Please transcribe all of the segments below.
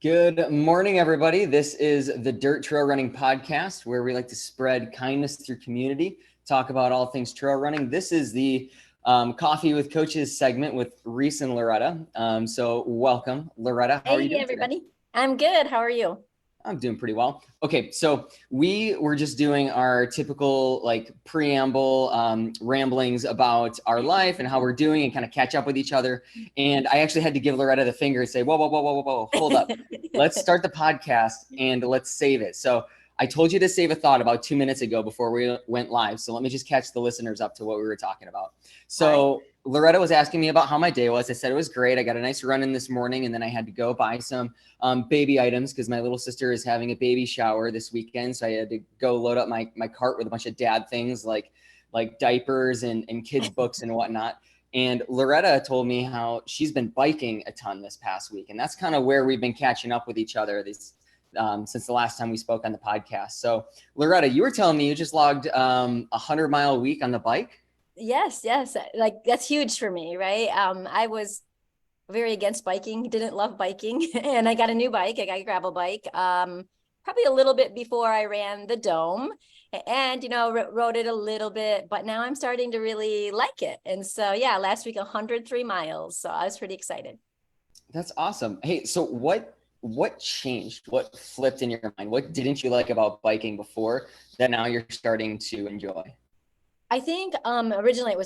Good morning, everybody. This is the Dirt Trail Running Podcast, where we like to spread kindness through community, talk about all things trail running. This is the Coffee with Coaches segment with Reese and Loretta. So welcome, Loretta. How are you Hey, doing today? everybody. I'm good. How are you? I'm doing pretty well. Okay, so we were just doing our typical preamble ramblings about our life and how we're doing and kind of catch up with each other. And I actually had to give Loretta the finger and say, whoa, whoa, whoa, whoa, whoa, whoa, hold up. Let's start the podcast and let's save it. So I told you to save a thought about 2 minutes ago before we went live. So let me just catch the listeners up to what we were talking about. So Loretta was asking me about how my day was. I said it was great. I got a nice run in this morning, and then I had to go buy some baby items because my little sister is having a baby shower this weekend. So I had to go load up my cart with a bunch of dad things like diapers and kids' books and whatnot. And Loretta told me how she's been biking a ton this past week. And that's kind of where we've been catching up with each other since the last time we spoke on the podcast. So Loretta, you were telling me you just logged 100-mile week on the bike. Yes, yes. Like that's huge for me, right? I was very against biking, didn't love biking, and I got a new bike. I got a gravel bike. Probably a little bit before I ran the Dome, and rode it a little bit, but now I'm starting to really like it. And so, yeah, last week 103 miles. So I was pretty excited. That's awesome. Hey, so what changed? What flipped in your mind? What didn't you like about biking before that now you're starting to enjoy? I think originally it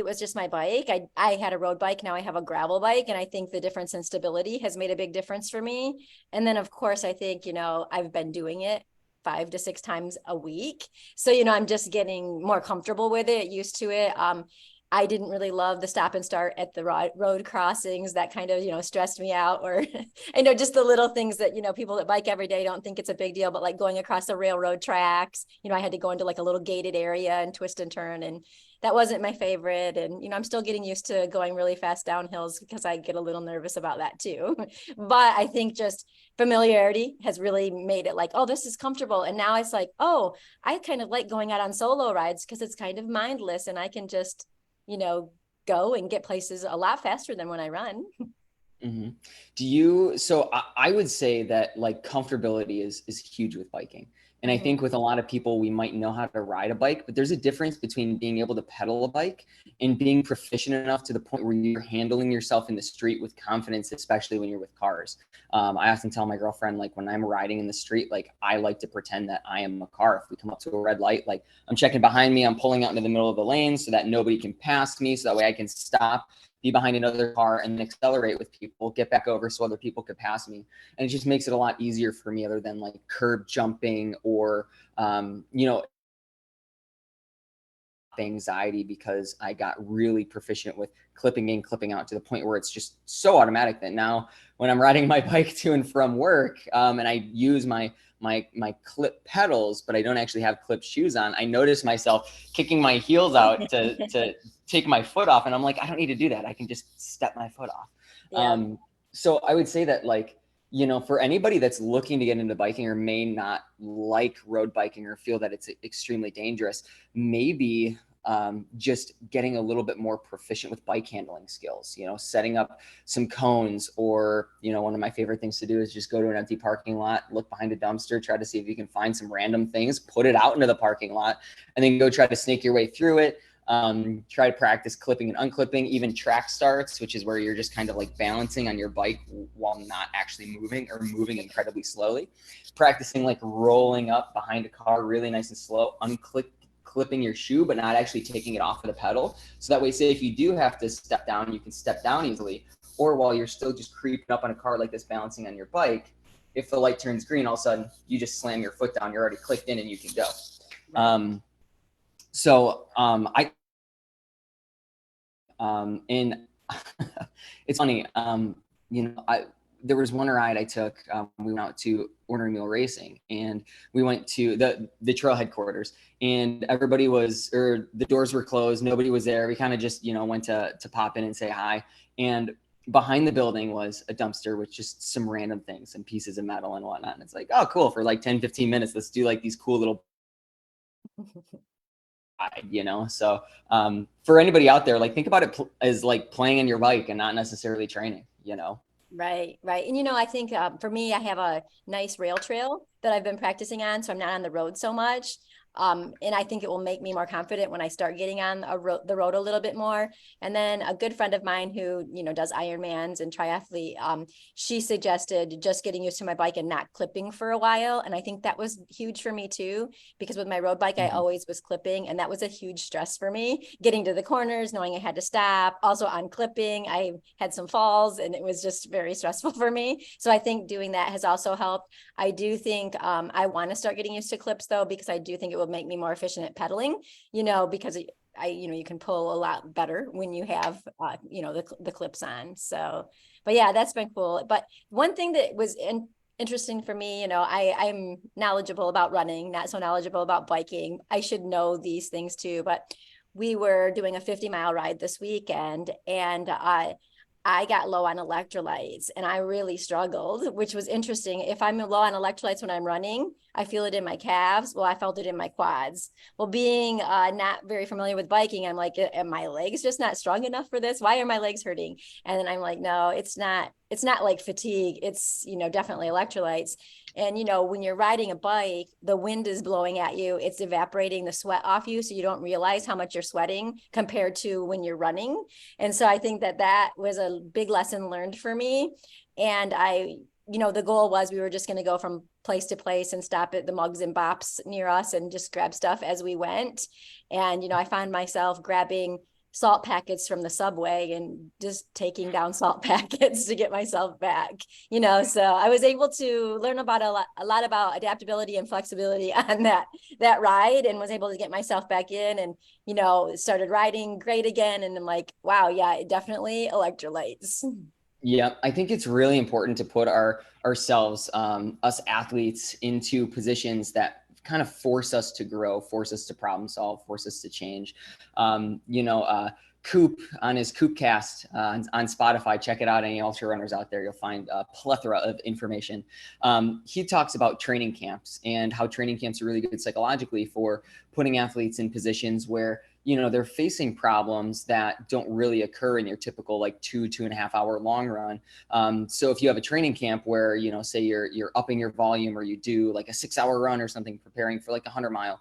was just my bike. I had a road bike, now I have a gravel bike, and I think the difference in stability has made a big difference for me. And then of course I think, I've been doing it 5 to 6 times a week. So, I'm just getting more comfortable with it, used to it. I didn't really love the stop and start at the road crossings. That kind of, stressed me out. Or I know just the little things that, people that bike every day don't think it's a big deal, but like going across the railroad tracks, I had to go into like a little gated area and twist and turn. And that wasn't my favorite. And, I'm still getting used to going really fast downhills because I get a little nervous about that too. But I think just familiarity has really made it like, oh, this is comfortable. And now it's like, oh, I kind of like going out on solo rides because it's kind of mindless and I can just, go and get places a lot faster than when I run. Mm-hmm. So I would say that like comfortability is huge with biking. And I Mm-hmm. think with a lot of people, we might know how to ride a bike, but there's a difference between being able to pedal a bike and being proficient enough to the point where you're handling yourself in the street with confidence, especially when you're with cars. I often tell my girlfriend, like when I'm riding in the street, like I like to pretend that I am a car. If we come up to a red light, like I'm checking behind me, I'm pulling out into the middle of the lane so that nobody can pass me. So that way I can stop, be behind another car and accelerate with people, get back over so other people could pass me. And it just makes it a lot easier for me other than like curb jumping or, anxiety because I got really proficient with clipping in, clipping out to the point where it's just so automatic that now when I'm riding my bike to and from work and I use my clip pedals, but I don't actually have clip shoes on, I notice myself kicking my heels out to take my foot off. And I'm like, I don't need to do that. I can just step my foot off. Yeah. So I would say that for anybody that's looking to get into biking or may not like road biking or feel that it's extremely dangerous, maybe just getting a little bit more proficient with bike handling skills, setting up some cones or, one of my favorite things to do is just go to an empty parking lot, look behind a dumpster, try to see if you can find some random things, put it out into the parking lot, and then go try to snake your way through it. Try to practice clipping and unclipping, even track starts, which is where you're just kind of like balancing on your bike while not actually moving or moving incredibly slowly. Practicing like rolling up behind a car really nice and slow, clipping your shoe, but not actually taking it off of the pedal. So that way, say if you do have to step down, you can step down easily. Or while you're still just creeping up on a car like this, balancing on your bike, if the light turns green, all of a sudden you just slam your foot down, you're already clicked in and you can go. And it's funny, there was one ride I took. We went out to Ornery Mule racing, and we went to the trail headquarters, and the doors were closed. Nobody was there. We kind of just, went to pop in and say hi. And behind the building was a dumpster with just some random things and pieces of metal and whatnot. And it's like, oh, cool. For like 10, 15 minutes, let's do like these cool little so for anybody out there, like think about it as like playing on your bike and not necessarily training. Right, right. And I think for me, I have a nice rail trail that I've been practicing on, so I'm not on the road so much. And I think it will make me more confident when I start getting on the road a little bit more. And then a good friend of mine who, does Ironmans and triathlete, she suggested just getting used to my bike and not clipping for a while. And I think that was huge for me too, because with my road bike, I always was clipping, and that was a huge stress for me, getting to the corners, knowing I had to stop. Also on clipping, I had some falls, and it was just very stressful for me. So I think doing that has also helped. I do think I want to start getting used to clips though, because I do think it will make me more efficient at pedaling, because you can pull a lot better when you have, the clips on. So, but yeah, that's been cool. But one thing that was interesting for me, I'm knowledgeable about running, not so knowledgeable about biking. I should know these things too, but we were doing a 50-mile ride this weekend, and I got low on electrolytes and I really struggled, which was interesting. If I'm low on electrolytes when I'm running, I feel it in my calves. Well, I felt it in my quads. Well, being not very familiar with biking, I'm like, are my legs just not strong enough for this? Why are my legs hurting? And then I'm like, no, it's not. It's not like fatigue. It's, definitely electrolytes. And, when you're riding a bike, the wind is blowing at you. It's evaporating the sweat off you. So you don't realize how much you're sweating compared to when you're running. And so I think that was a big lesson learned for me. And the goal was we were just going to go from place to place and stop at the Mugs and Bops near us and just grab stuff as we went. And, I found myself grabbing salt packets from the subway and just taking down salt packets to get myself back, so I was able to learn about a lot about adaptability and flexibility on that ride, and was able to get myself back in, and started riding great again. And I'm like, wow, yeah, it definitely electrolytes. Yeah, I think it's really important to put ourselves, us athletes, into positions that kind of force us to grow, force us to problem solve, force us to change. Coop on his Coopcast on Spotify, check it out. Any ultra runners out there, you'll find a plethora of information. He talks about training camps and how training camps are really good psychologically for putting athletes in positions where they're facing problems that don't really occur in your typical like 2.5 hour long run. So if you have a training camp where, say you're upping your volume, or you do like a 6-hour run or something, preparing for like a 100-mile,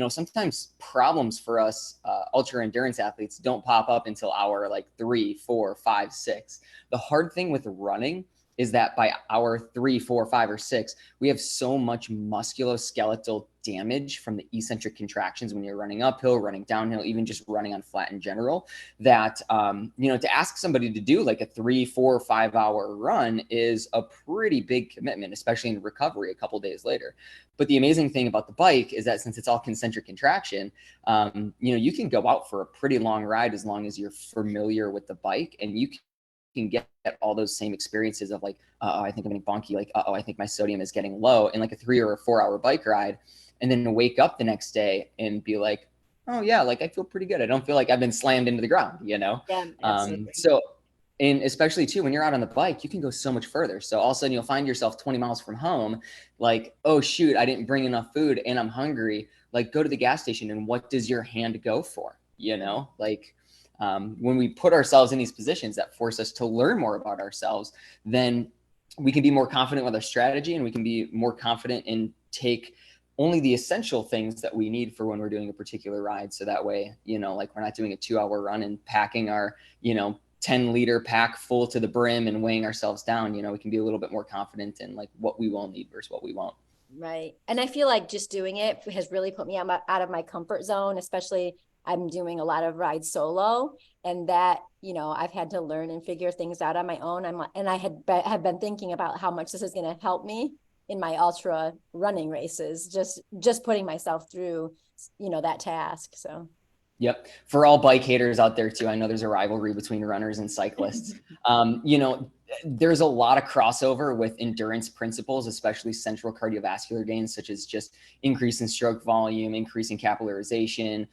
sometimes problems for us ultra endurance athletes don't pop up until hour like 3, 4, 5, 6. The hard thing with running is that by hour 3, 4, 5, or 6, we have so much musculoskeletal damage from the eccentric contractions when you're running uphill, running downhill, even just running on flat in general, that, to ask somebody to do like a 3, 4, 5-hour run is a pretty big commitment, especially in recovery a couple days later. But the amazing thing about the bike is that since it's all concentric contraction, you can go out for a pretty long ride as long as you're familiar with the bike, and you can get all those same experiences of like, I think I'm getting bonky, like, I think my sodium is getting low, in like a 3 or a 4-hour bike ride, and then wake up the next day and be like, oh yeah, like I feel pretty good. I don't feel like I've been slammed into the ground, Yeah, absolutely. And especially too, when you're out on the bike, you can go so much further. So all of a sudden you'll find yourself 20 miles from home, like, oh shoot, I didn't bring enough food and I'm hungry. Like, go to the gas station, and what does your hand go for? When we put ourselves in these positions that force us to learn more about ourselves, then we can be more confident with our strategy, and we can be more confident and take only the essential things that we need for when we're doing a particular ride. So that way, like, we're not doing a 2-hour run and packing our, 10-liter pack full to the brim and weighing ourselves down. We can be a little bit more confident in like what we will need versus what we won't. Right. And I feel like just doing it has really put me out of my comfort zone, especially I'm doing a lot of rides solo, and that, I've had to learn and figure things out on my own. I have been thinking about how much this is going to help me in my ultra running races, just putting myself through, that task. So. Yep. For all bike haters out there too, I know there's a rivalry between runners and cyclists. There's a lot of crossover with endurance principles, especially central cardiovascular gains, such as just increase in stroke volume, increase in capillarization,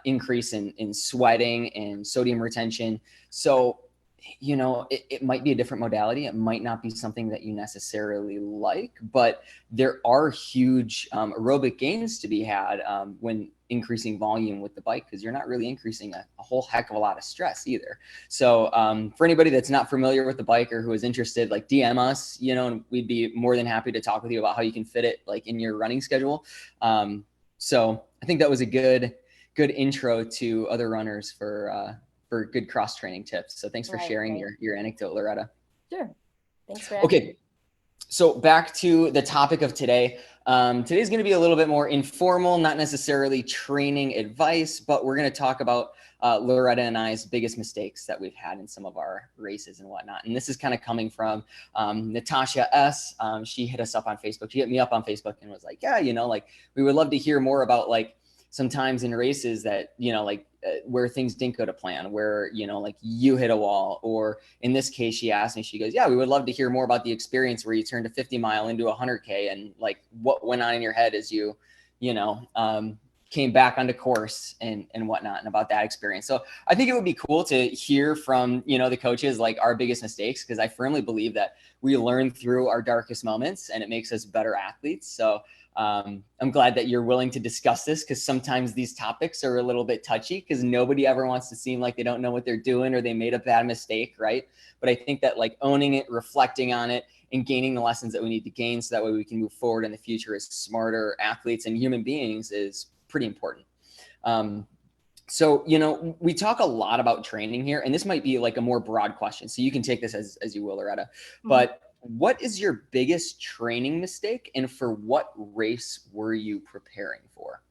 increase in sweating and sodium retention. So it might be a different modality. It might not be something that you necessarily like, but there are huge aerobic gains to be had when increasing volume with the bike, because you're not really increasing a whole heck of a lot of stress either. So for anybody that's not familiar with the bike or who is interested, like DM us, and we'd be more than happy to talk with you about how you can fit it like in your running schedule. So I think that was a good intro to other runners for good cross training tips. So thanks for sharing your anecdote, Loretta. Sure. Thanks for asking. Okay. So back to the topic of today. Today's going to be a little bit more informal, not necessarily training advice, but we're going to talk about Loretta and I's biggest mistakes that we've had in some of our races and whatnot. And this is kind of coming from Natasha S. She hit us up on Facebook. She hit me up on Facebook and was like, yeah, like we would love to hear more about like sometimes in races that, where things didn't go to plan, where, like you hit a wall, or in this case, she asked me, she goes, yeah, we would love to hear more about the experience where you turned a 50 mile into 100K and like what went on in your head as you came back onto course and whatnot, and about that experience. So I think it would be cool to hear from, the coaches, like our biggest mistakes, because I firmly believe that we learn through our darkest moments and it makes us better athletes. So I'm glad that you're willing to discuss this, because sometimes these topics are a little bit touchy because nobody ever wants to seem like they don't know what they're doing or they made a bad mistake, right? But I think that like owning it, reflecting on it, and gaining the lessons that we need to gain so that way we can move forward in the future as smarter athletes and human beings is pretty important. So, we talk a lot about training here, and this might be like a more broad question, so you can take this as you will, Loretta. But what is your biggest training mistake, and for what race were you preparing for?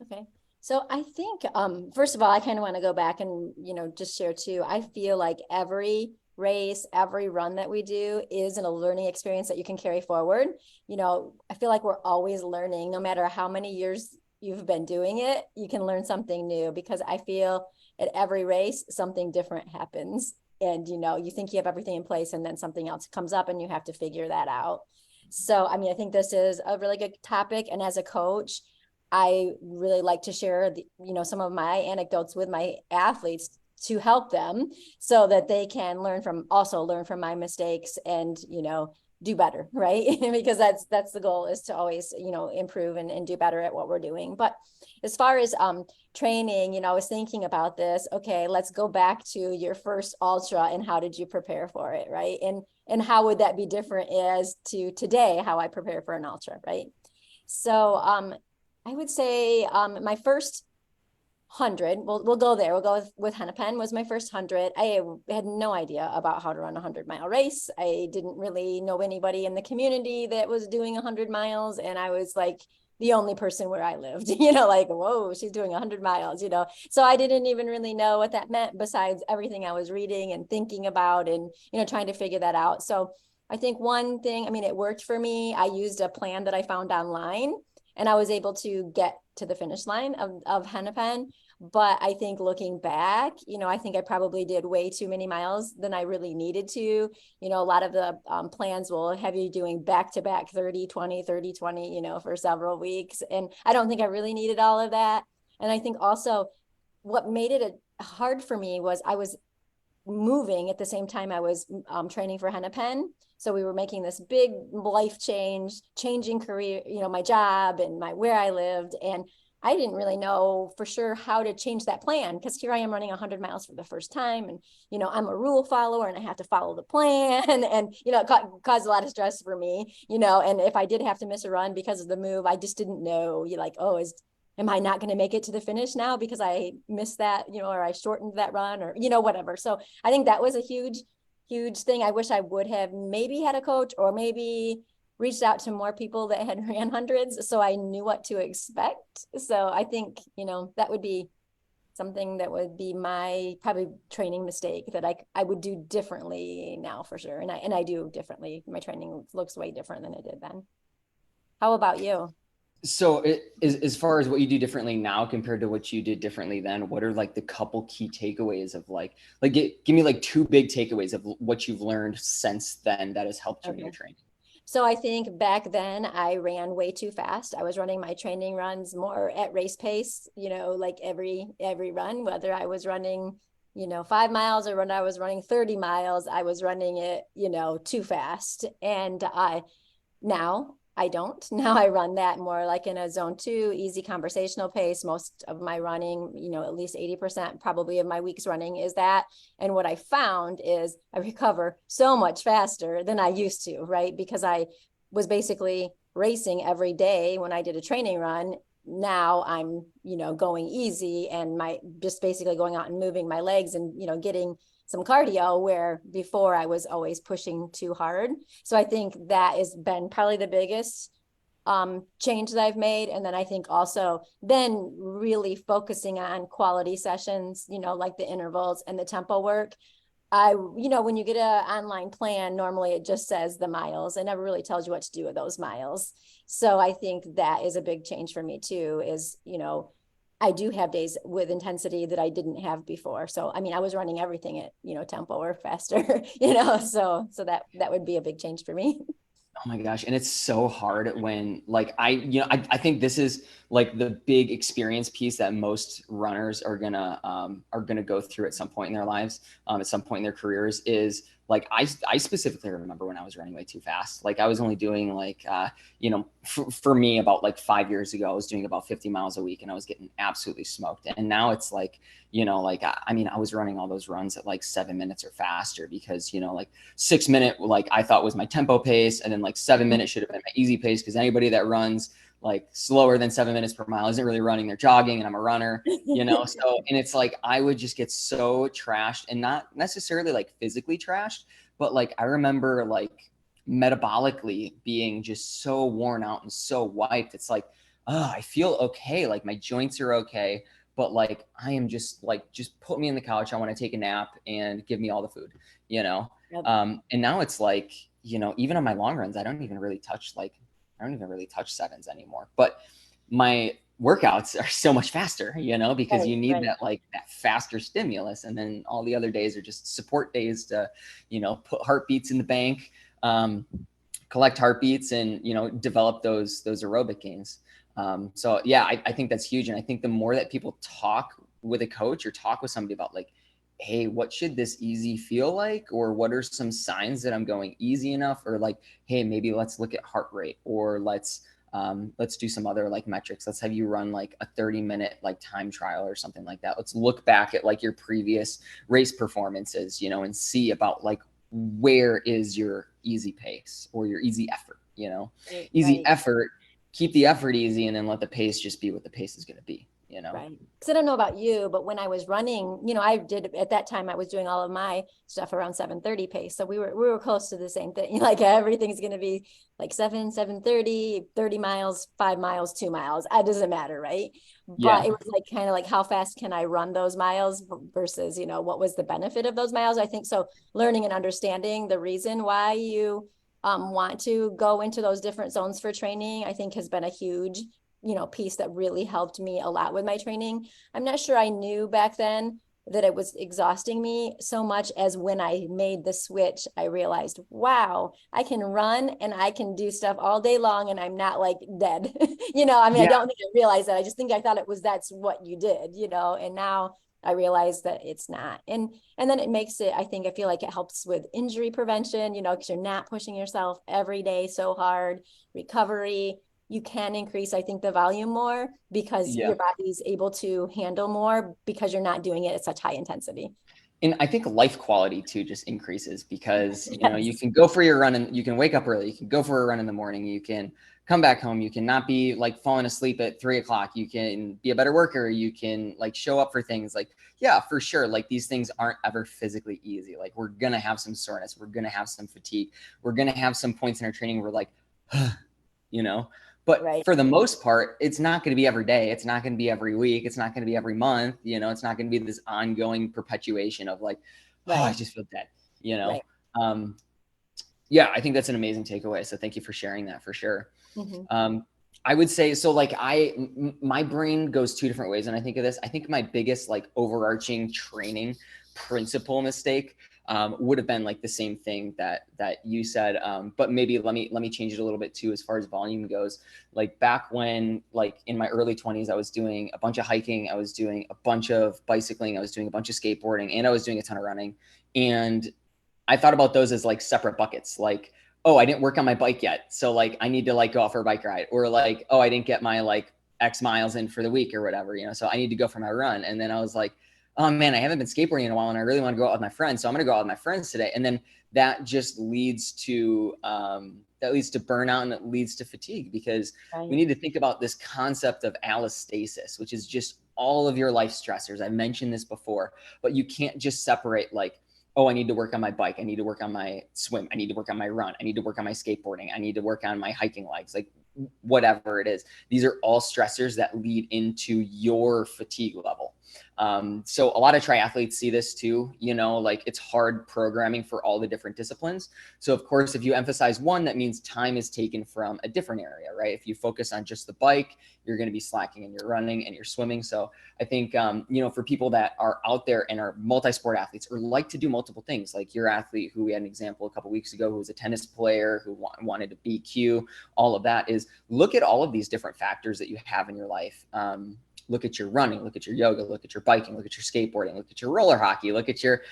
Okay. So I think, first of all, I kind of want to go back and, just share too. I feel like every race, every run that we do is a learning experience that you can carry forward. I feel like we're always learning, no matter how many years you've been doing it, you can learn something new, because I feel at every race, something different happens. And, you think you have everything in place and then something else comes up and you have to figure that out. So, I think this is a really good topic. And as a coach, I really like to share, some of my anecdotes with my athletes to help them so that they can learn from my mistakes and, do better, right? Because that's the goal, is to always, improve and do better at what we're doing. But as far as training, I was thinking about this. Okay, let's go back to your first ultra and how did you prepare for it, right? And how would that be different as to today, how I prepare for an ultra, right? So I would say my first 100, we'll go there. We'll go with Hennepin was my first 100. I had no idea about how to run a 100-mile race. I didn't really know anybody in the community that was doing 100 miles. And I was like the only person where I lived, like, whoa, she's doing 100 miles, So I didn't even really know what that meant, besides everything I was reading and thinking about and, trying to figure that out. So I think one thing, it worked for me. I used a plan that I found online, and I was able to get to the finish line of Hennepin. But I think looking back, I think I probably did way too many miles than I really needed to. A lot of the plans will have you doing back-to-back 30-20, 30-20, for several weeks. And I don't think I really needed all of that. And I think also what made it hard for me was I was moving at the same time I was training for Hennepin. So we were making this big life changing career, my job and where I lived. And I didn't really know for sure how to change that plan, because here I am running 100 miles for the first time. And, I'm a rule follower and I have to follow the plan. And, it caused a lot of stress for me, and if I did have to miss a run because of the move, I just didn't know, am I not going to make it to the finish now because I missed that, or I shortened that run, or, whatever. So I think that was a huge, huge thing. I wish I would have maybe had a coach, or maybe reached out to more people that had ran hundreds, so I knew what to expect. So I think, that would be something that would be my probably training mistake that I would do differently now, for sure. And I do differently. My training looks way different than it did then. How about you? So as far as what you do differently now compared to what you did differently then, what are like the couple key takeaways of give me like two big takeaways of what you've learned since then that has helped you in your training? So I think back then I ran way too fast. I was running my training runs more at race pace, like every run, whether I was running 5 miles, or when I was running 30 miles, I was running it, too fast. And now I don't. Now I run that more like in a zone 2, easy conversational pace. Most of my running, at least 80% probably of my week's running is that. And what I found is I recover so much faster than I used to, right? Because I was basically racing every day when I did a training run. Now I'm, going easy and just basically going out and moving my legs and, getting some cardio, where before I was always pushing too hard. So I think that has been probably the biggest change that I've made. And then I think also then really focusing on quality sessions, like the intervals and the tempo work. When you get an online plan, normally it just says the miles. It never really tells you what to do with those miles. So I think that is a big change for me too, is, I do have days with intensity that I didn't have before. So, I mean, I was running everything at, tempo or faster, so that would be a big change for me. Oh my gosh. And it's so hard when like I think this is like the big experience piece that most runners are gonna go through at some point in their lives, at some point in their careers, is like I specifically remember when I was running way too fast. Like I was only doing like for me about like 5 years ago, I was doing about 50 miles a week and I was getting absolutely smoked. And now it's like, I mean, I was running all those runs at like 7 minutes or faster because, like 6 minute, like I thought was my tempo pace. And then like 7 minutes should have been my easy pace, because anybody that runs like slower than 7 minutes per mile isn't really running, they're jogging, and I'm a runner, So, and it's like, I would just get so trashed, and not necessarily like physically trashed, but like, I remember like metabolically being just so worn out and so wiped. It's like, oh, I feel okay. Like my joints are okay, but like, I am just like, just put me in the couch. I want to take a nap and give me all the food, Yep. And now it's like, even on my long runs, I don't even really touch sevens anymore, but my workouts are so much faster, because you need that, like that faster stimulus. And then all the other days are just support days to, put heartbeats in the bank, collect heartbeats, and, develop those aerobic gains. So yeah, I think that's huge. And I think the more that people talk with a coach or talk with somebody about like, hey, what should this easy feel like? Or what are some signs that I'm going easy enough? Or like, hey, maybe let's look at heart rate, or let's do some other like metrics. Let's have you run like a 30-minute like time trial or something like that. Let's look back at like your previous race performances, and see about like, where is your easy pace or your easy effort, easy effort, keep the effort easy, and then let the pace just be what the pace is going to be. Right. Because I don't know about you, but when I was running, I did at that time, I was doing all of my stuff around 7:30 pace. So we were close to the same thing. Like everything's going to be like 7:30, 30 miles, 5 miles, 2 miles. It doesn't matter. Right. But it was like kind of like, how fast can I run those miles versus, what was the benefit of those miles? I think so. Learning and understanding the reason why you want to go into those different zones for training, I think has been a huge piece that really helped me a lot with my training. I'm not sure I knew back then that it was exhausting me so much as when I made the switch, I realized, wow, I can run and I can do stuff all day long and I'm not like dead. I don't think I realized that. I just think I thought that's what you did, and now I realize that it's not. And then it makes it, I feel like it helps with injury prevention, because you're not pushing yourself every day so hard. Recovery, you can increase, I think, the volume more because your body's able to handle more because you're not doing it at such high intensity. And I think life quality too just increases because, you can go for your run and you can wake up early. You can go for a run in the morning. You can come back home. You can not be like falling asleep at 3 o'clock. You can be a better worker. You can like show up for things like, yeah, for sure. Like these things aren't ever physically easy. Like we're going to have some soreness. We're going to have some fatigue. We're going to have some points in our training where like, but for the most part, it's not going to be every day. It's not going to be every week. It's not going to be every month. It's not going to be this ongoing perpetuation of like, oh, I just feel dead, Yeah, I think that's an amazing takeaway. So thank you for sharing that for sure. Mm-hmm. I would say, so like my brain goes two different ways. And I think of this, I think my biggest like overarching training principle mistake would have been like the same thing that you said. But maybe let me change it a little bit too, as far as volume goes. Like back when, like in my early 20s, I was doing a bunch of hiking, I was doing a bunch of bicycling, I was doing a bunch of skateboarding, and I was doing a ton of running. And I thought about those as like separate buckets. Like, oh, I didn't work on my bike yet, so like I need to like go out for a bike ride, or like, oh, I didn't get my like X miles in for the week or whatever, so I need to go for my run. And then I was like, oh man, I haven't been skateboarding in a while, and I really want to go out with my friends, so I'm going to go out with my friends today. And then that just leads to burnout, and it leads to fatigue, because we need to think about this concept of allostasis, which is just all of your life stressors. I mentioned this before, but you can't just separate like, oh, I need to work on my bike, I need to work on my swim, I need to work on my run, I need to work on my skateboarding, I need to work on my hiking legs, like whatever it is. These are all stressors that lead into your fatigue level. So a lot of triathletes see this too, like it's hard programming for all the different disciplines. So of course, if you emphasize one, that means time is taken from a different area, right? If you focus on just the bike, you're going to be slacking in your running and your swimming. So I think, for people that are out there and are multi-sport athletes, or like to do multiple things, like your athlete who we had an example a couple of weeks ago, who was a tennis player who wanted to BQ, all of that, is look at all of these different factors that you have in your life. Look at your running, look at your yoga, look at your biking, look at your skateboarding, look at your roller hockey, look at your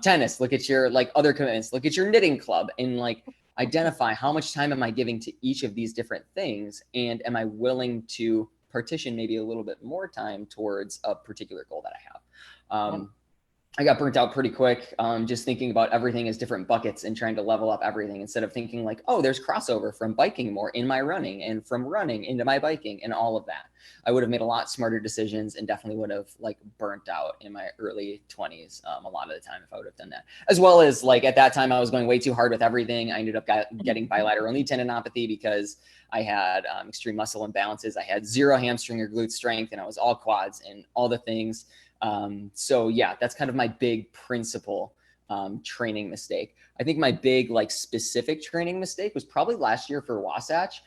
tennis, look at your like other commitments, look at your knitting club, and like identify how much time am I giving to each of these different things, and am I willing to partition maybe a little bit more time towards a particular goal that I have. I got burnt out pretty quick, just thinking about everything as different buckets and trying to level up everything, instead of thinking like, oh, there's crossover from biking more in my running, and from running into my biking, and all of that. I would have made a lot smarter decisions, and definitely would have like burnt out in my early 20s a lot of the time if I would have done that. As well as like at that time, I was going way too hard with everything. I ended up getting bilateral knee tendinopathy because I had extreme muscle imbalances. I had zero hamstring or glute strength, and I was all quads and all the things. So yeah, that's kind of my big principal training mistake. I think my big like specific training mistake was probably last year for Wasatch.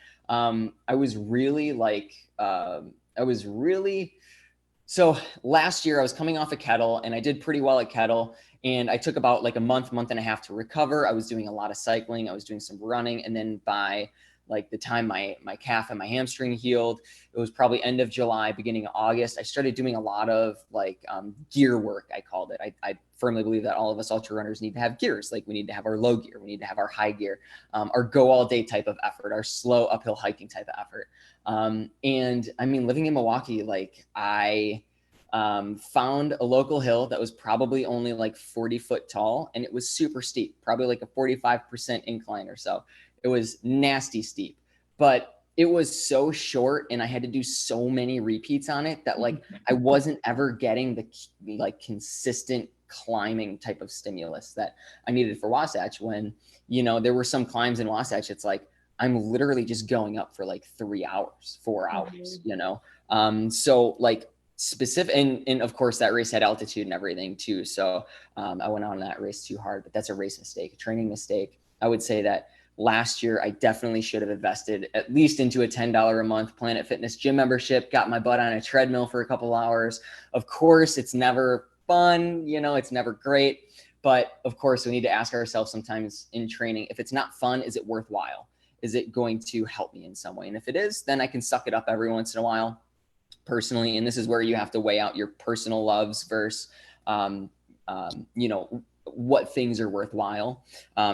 So last year I was coming off a kettle, and I did pretty well at kettle, and I took about like a month and a half to recover. I was doing a lot of cycling, I was doing some running, and then by like the time my calf and my hamstring healed, it was probably end of July, beginning of August, I started doing a lot of like gear work, I called it. I firmly believe that all of us ultra runners need to have gears. Like we need to have our low gear, we need to have our high gear, our go all day type of effort, our slow uphill hiking type of effort. And I mean, living in Milwaukee, like I found a local hill that was probably only like 40 foot tall, and it was super steep, probably like a 45% incline or so. It was nasty steep, but it was so short, and I had to do so many repeats on it that like I wasn't ever getting the like consistent climbing type of stimulus that I needed for Wasatch. When, there were some climbs in Wasatch, it's like I'm literally just going up for like 3 hours, 4 hours, so like specific, and of course that race had altitude and everything too. So I went on that race too hard, but that's a race mistake, a training mistake. I would say that last year, I definitely should have invested at least into a $10 a month Planet Fitness gym membership, got my butt on a treadmill for a couple hours. Of course, it's never fun, it's never great. But of course, we need to ask ourselves sometimes in training, if it's not fun, is it worthwhile? Is it going to help me in some way? And if it is, then I can suck it up every once in a while personally. And this is where you have to weigh out your personal loves versus, what things are worthwhile.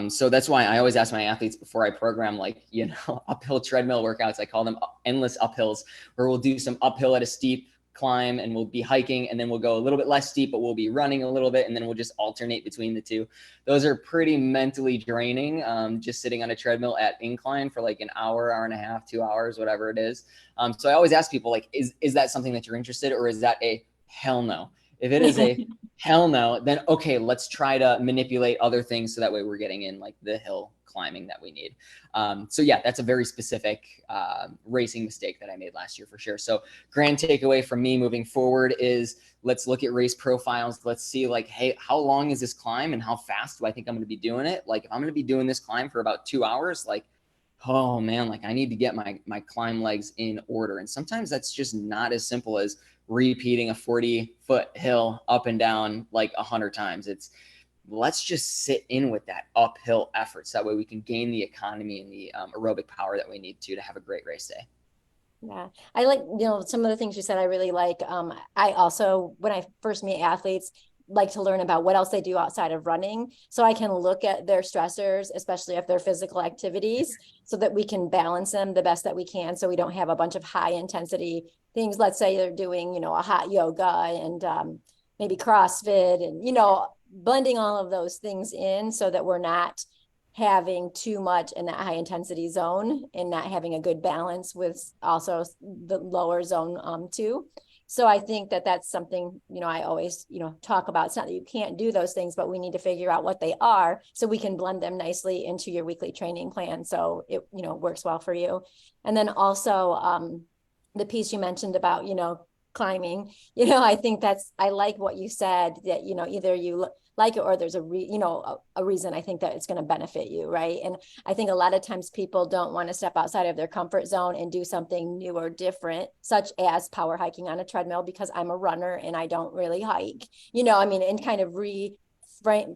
So that's why I always ask my athletes before I program, like, uphill treadmill workouts. I call them endless uphills, where we'll do some uphill at a steep climb, and we'll be hiking, and then we'll go a little bit less steep, but we'll be running a little bit, and then we'll just alternate between the two. Those are pretty mentally draining, just sitting on a treadmill at incline for like an hour, hour and a half, 2 hours, whatever it is. So I always ask people, like, is that something that you're interested in, or is that a hell no? If it is a hell no, then okay, let's try to manipulate other things so that way we're getting in like the hill climbing that we need. So yeah, that's a very specific racing mistake that I made last year for sure. So grand takeaway from me moving forward is, let's look at race profiles. Let's see like, hey, how long is this climb, and how fast do I think I'm going to be doing it? Like if I'm going to be doing this climb for about 2 hours, like, oh man, like I need to get my climb legs in order. And sometimes that's just not as simple as repeating a 40-foot hill up and down like 100 times. It's let's just sit in with that uphill effort. So that way we can gain the economy and the aerobic power that we need to have a great race day. Yeah. I like, some of the things you said I really like. I also, when I first meet athletes, like to learn about what else they do outside of running. So I can look at their stressors, especially if they're physical activities, so that we can balance them the best that we can. So we don't have a bunch of high intensity things. Let's say they're doing, a hot yoga and maybe CrossFit and, blending all of those things in so that we're not having too much in that high intensity zone and not having a good balance with also the lower zone too. So I think that that's something, I always, talk about. It's not that you can't do those things, but we need to figure out what they are so we can blend them nicely into your weekly training plan. So it, works well for you. And then also the piece you mentioned about, climbing, I think I like what you said that, either you like it or there's a reason I think that it's going to benefit you, right? And I think a lot of times people don't want to step outside of their comfort zone and do something new or different, such as power hiking on a treadmill, because I'm a runner and I don't really hike, and kind of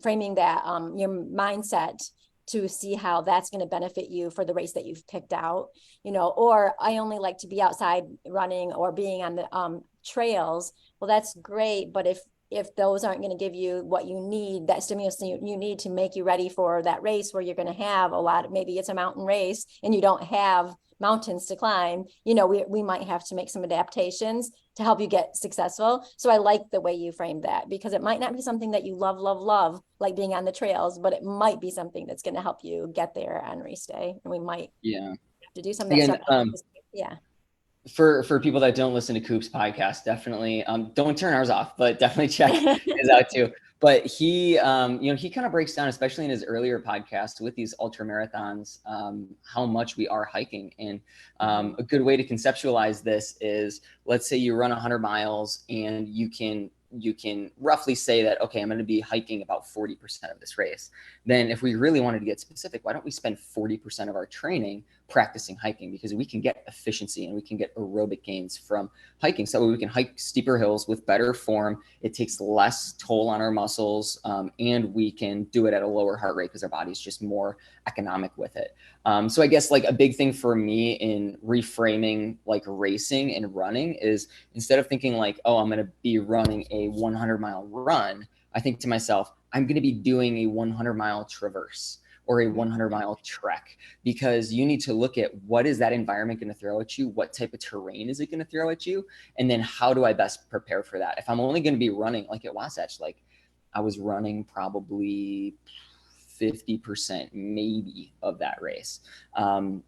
framing that your mindset to see how that's going to benefit you for the race that you've picked out, or I only like to be outside running or being on the trails. Well, that's great, but if those aren't going to give you what you need, that stimulus you need to make you ready for that race where you're going to have maybe it's a mountain race and you don't have mountains to climb, we might have to make some adaptations to help you get successful. So I like the way you framed that, because it might not be something that you love, like being on the trails, but it might be something that's going to help you get there on race day. And we might have to do some of that stuff. Yeah. For people that don't listen to Coop's podcast, definitely don't turn ours off, but definitely check his out too. But he he kind of breaks down, especially in his earlier podcast with these ultra marathons, how much we are hiking. And a good way to conceptualize this is, let's say you run 100 miles and you can roughly say that, okay, I'm going to be hiking about 40% of this race. Then if we really wanted to get specific, why don't we spend 40% of our training practicing hiking? Because we can get efficiency and we can get aerobic gains from hiking. So we can hike steeper hills with better form. It takes less toll on our muscles, and we can do it at a lower heart rate because our body's just more economic with it. So I guess like a big thing for me in reframing like racing and running is, instead of thinking like, oh, I'm going to be running a 100-mile run, I think to myself, I'm going to be doing a 100-mile traverse or a 100-mile trek, because you need to look at what is that environment going to throw at you? What type of terrain is it going to throw at you? And then how do I best prepare for that? If I'm only going to be running, like at Wasatch, like I was running probably 50% maybe of that race.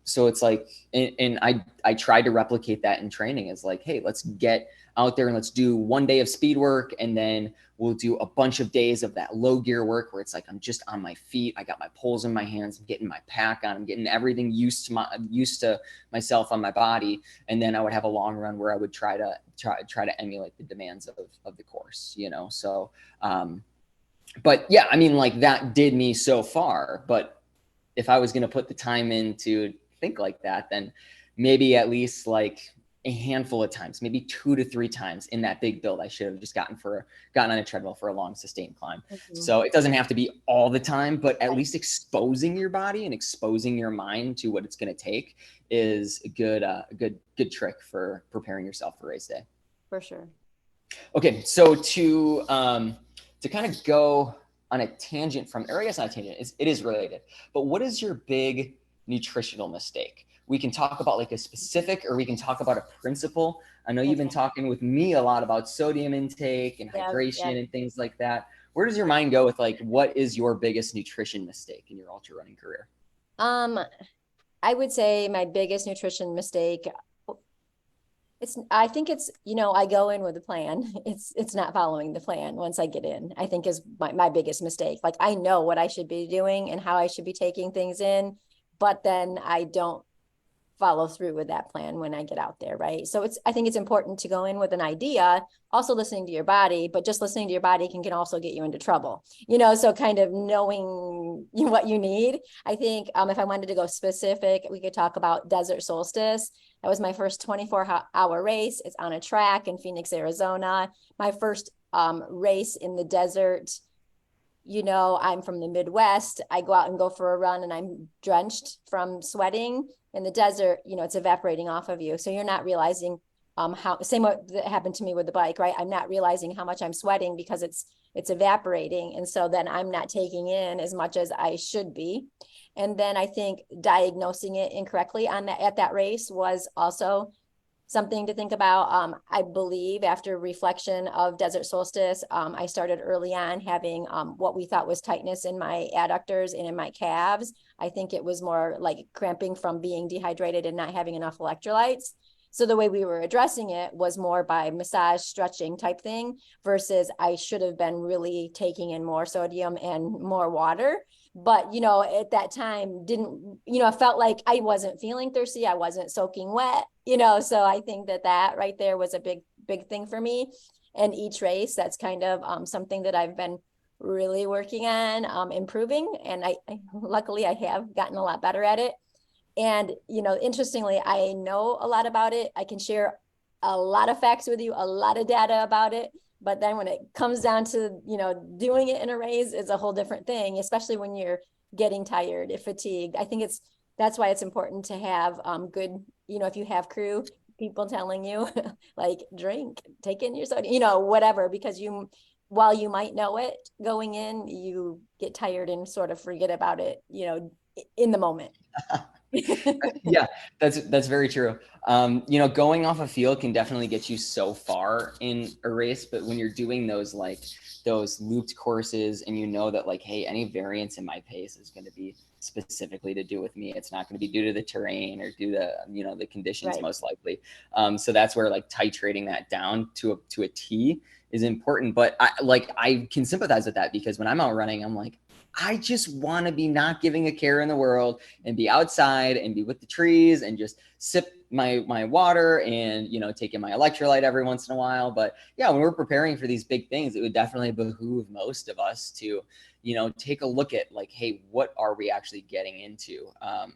So it's like, and I tried to replicate that in training. Is like, hey, let's get out there and let's do one day of speed work, and then we'll do a bunch of days of that low gear work where it's like I'm just on my feet, I got my poles in my hands, I'm getting my pack on, I'm getting everything used to myself on my body, and then I would have a long run where I would try to emulate the demands of the course, So but yeah, I mean, like that did me so far, but if I was going to put the time in to think like that, then maybe at least like a handful of times, maybe 2 to 3 times in that big build, I should have just gotten on a treadmill for a long sustained climb. Mm-hmm. So it doesn't have to be all the time, but at least exposing your body and exposing your mind to what it's going to take is a good trick for preparing yourself for race day. For sure. Okay. So to kind of go on a tangent from, or I guess not a tangent, it is related, but what is your big nutritional mistake? We can talk about like a specific, or we can talk about a principle. I know you've been talking with me a lot about sodium intake and hydration and things like that. Where does your mind go with like, what is your biggest nutrition mistake in your ultra running career? I would say my biggest nutrition mistake, I think it's, I go in with a plan. It's not following the plan once I get in, I think is my biggest mistake. Like I know what I should be doing and how I should be taking things in, but then I don't follow through with that plan when I get out there. Right. So I think it's important to go in with an idea, also listening to your body, but just listening to your body can also get you into trouble, so kind of knowing what you need. I think if I wanted to go specific, we could talk about Desert Solstice. That was my first 24-hour race. It's on a track in Phoenix, Arizona. My first race in the desert I'm from the Midwest. I go out and go for a run and I'm drenched from sweating. In the desert, it's evaporating off of you. So you're not realizing how, same what that happened to me with the bike, right? I'm not realizing how much I'm sweating because it's evaporating. And so then I'm not taking in as much as I should be. And then I think diagnosing it incorrectly at that race was also something to think about. I believe after reflection of desert solstice, I started early on having what we thought was tightness in my adductors and in my calves. I think it was more like cramping from being dehydrated and not having enough electrolytes. So the way we were addressing it was more by massage, stretching type thing, versus I should have been really taking in more sodium and more water. But at that time didn't, I felt like I wasn't feeling thirsty, I wasn't soaking wet, so I think that right there was a big thing for me. And each race, that's kind of something that I've been really working on improving, and I luckily I have gotten a lot better at it. And interestingly, I know a lot about it. I can share a lot of facts with you, a lot of data about it. But then when it comes down to, doing it in a race is a whole different thing, especially when you're getting tired, fatigued. I think that's why it's important to have good, if you have crew, people telling you like drink, take in your soda, whatever, because while you might know it going in, you get tired and sort of forget about it, in the moment. Yeah, that's very true. Going off a field can definitely get you so far in a race, but when you're doing those looped courses and that like, hey, any variance in my pace is going to be specifically to do with me. It's not going to be due to the terrain or due to the conditions, right, most likely. So that's where like titrating that down to a T is important. But I can sympathize with that, because when I'm out running, I'm like, I just want to be not giving a care in the world and be outside and be with the trees and just sip my water and, take in my electrolyte every once in a while. But yeah, when we're preparing for these big things, it would definitely behoove most of us to, take a look at like, hey, what are we actually getting into?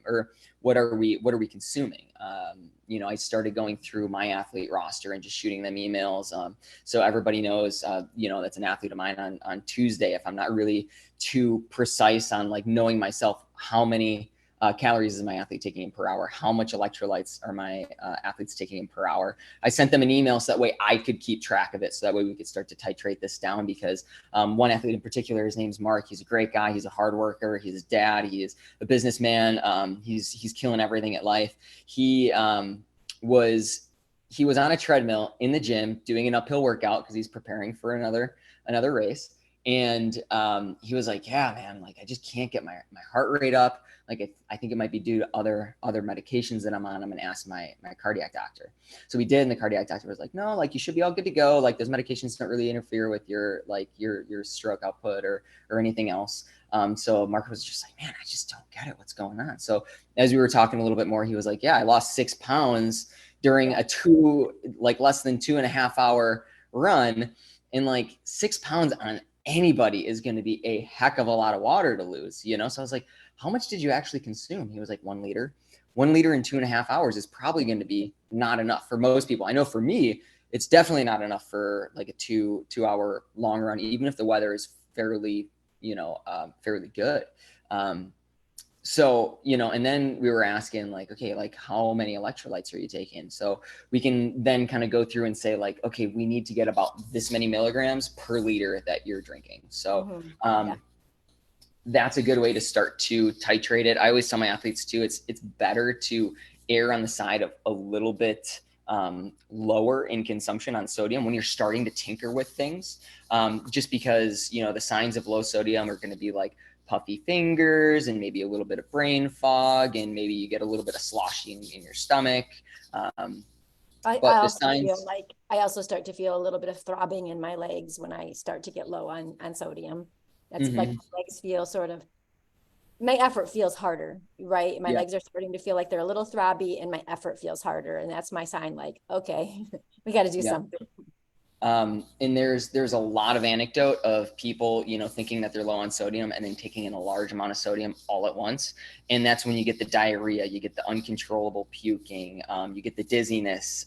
Or what are we consuming? I started going through my athlete roster and just shooting them emails. So everybody knows, that's an athlete of mine on Tuesday. If I'm not really too precise on like knowing myself, how many calories is my athlete taking in per hour? How much electrolytes are my athletes taking in per hour? I sent them an email so that way I could keep track of it. So that way we could start to titrate this down, because one athlete in particular, his name's Mark. He's a great guy. He's a hard worker. He's a dad. He is a businessman. He's killing everything at life. He was on a treadmill in the gym doing an uphill workout because he's preparing for another race. And he was like, yeah, man, like I just can't get my heart rate up. Like I think it might be due to other medications that I'm on. I'm gonna ask my cardiac doctor. So we did, and the cardiac doctor was like, no, like you should be all good to go. Like those medications don't really interfere with your stroke output or anything else. So Mark was just like, man, I just don't get it. What's going on? So as we were talking a little bit more, he was like, yeah, I lost 6 pounds during a less than 2.5 hour run, and like 6 pounds on anybody is going to be a heck of a lot of water to lose, So I was like, how much did you actually consume? He was like, 1 liter. 1 liter in 2.5 hours is probably going to be not enough for most people. I know for me, it's definitely not enough for like a 2 hour long run, even if the weather is fairly, fairly good. So, and then we were asking like, okay, like how many electrolytes are you taking? So we can then kind of go through and say like, okay, we need to get about this many milligrams per liter that you're drinking. So that's a good way to start to titrate it. I always tell my athletes too, it's better to err on the side of a little bit lower in consumption on sodium when you're starting to tinker with things, just because, the signs of low sodium are going to be like puffy fingers and maybe a little bit of brain fog, and maybe you get a little bit of sloshing in your stomach. I also start to feel a little bit of throbbing in my legs when I start to get low on sodium. That's like my legs feel my effort feels harder, right? My legs are starting to feel like they're a little throbby and my effort feels harder. And that's my sign like, okay, we got to do something. And there's a lot of anecdote of people, thinking that they're low on sodium and then taking in a large amount of sodium all at once. And that's when you get the diarrhea, you get the uncontrollable puking, you get the dizziness.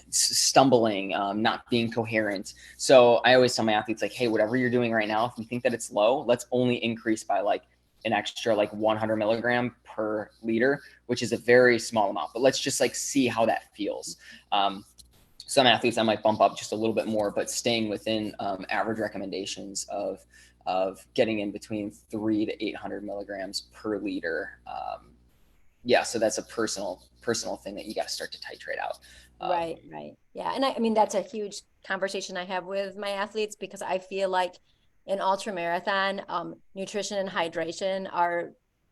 stumbling, not being coherent. So I always tell my athletes like, hey, whatever you're doing right now, if you think that it's low, let's only increase by like an extra like 100 milligram per liter, which is a very small amount, but let's just like see how that feels. Some athletes I might bump up just a little bit more, but staying within average recommendations of getting in between 300 to 800 milligrams per liter. Yeah, so that's a personal thing that you got to start to titrate out. Right. Yeah. And I mean, that's a huge conversation I have with my athletes, because I feel like in ultra marathon, nutrition and hydration are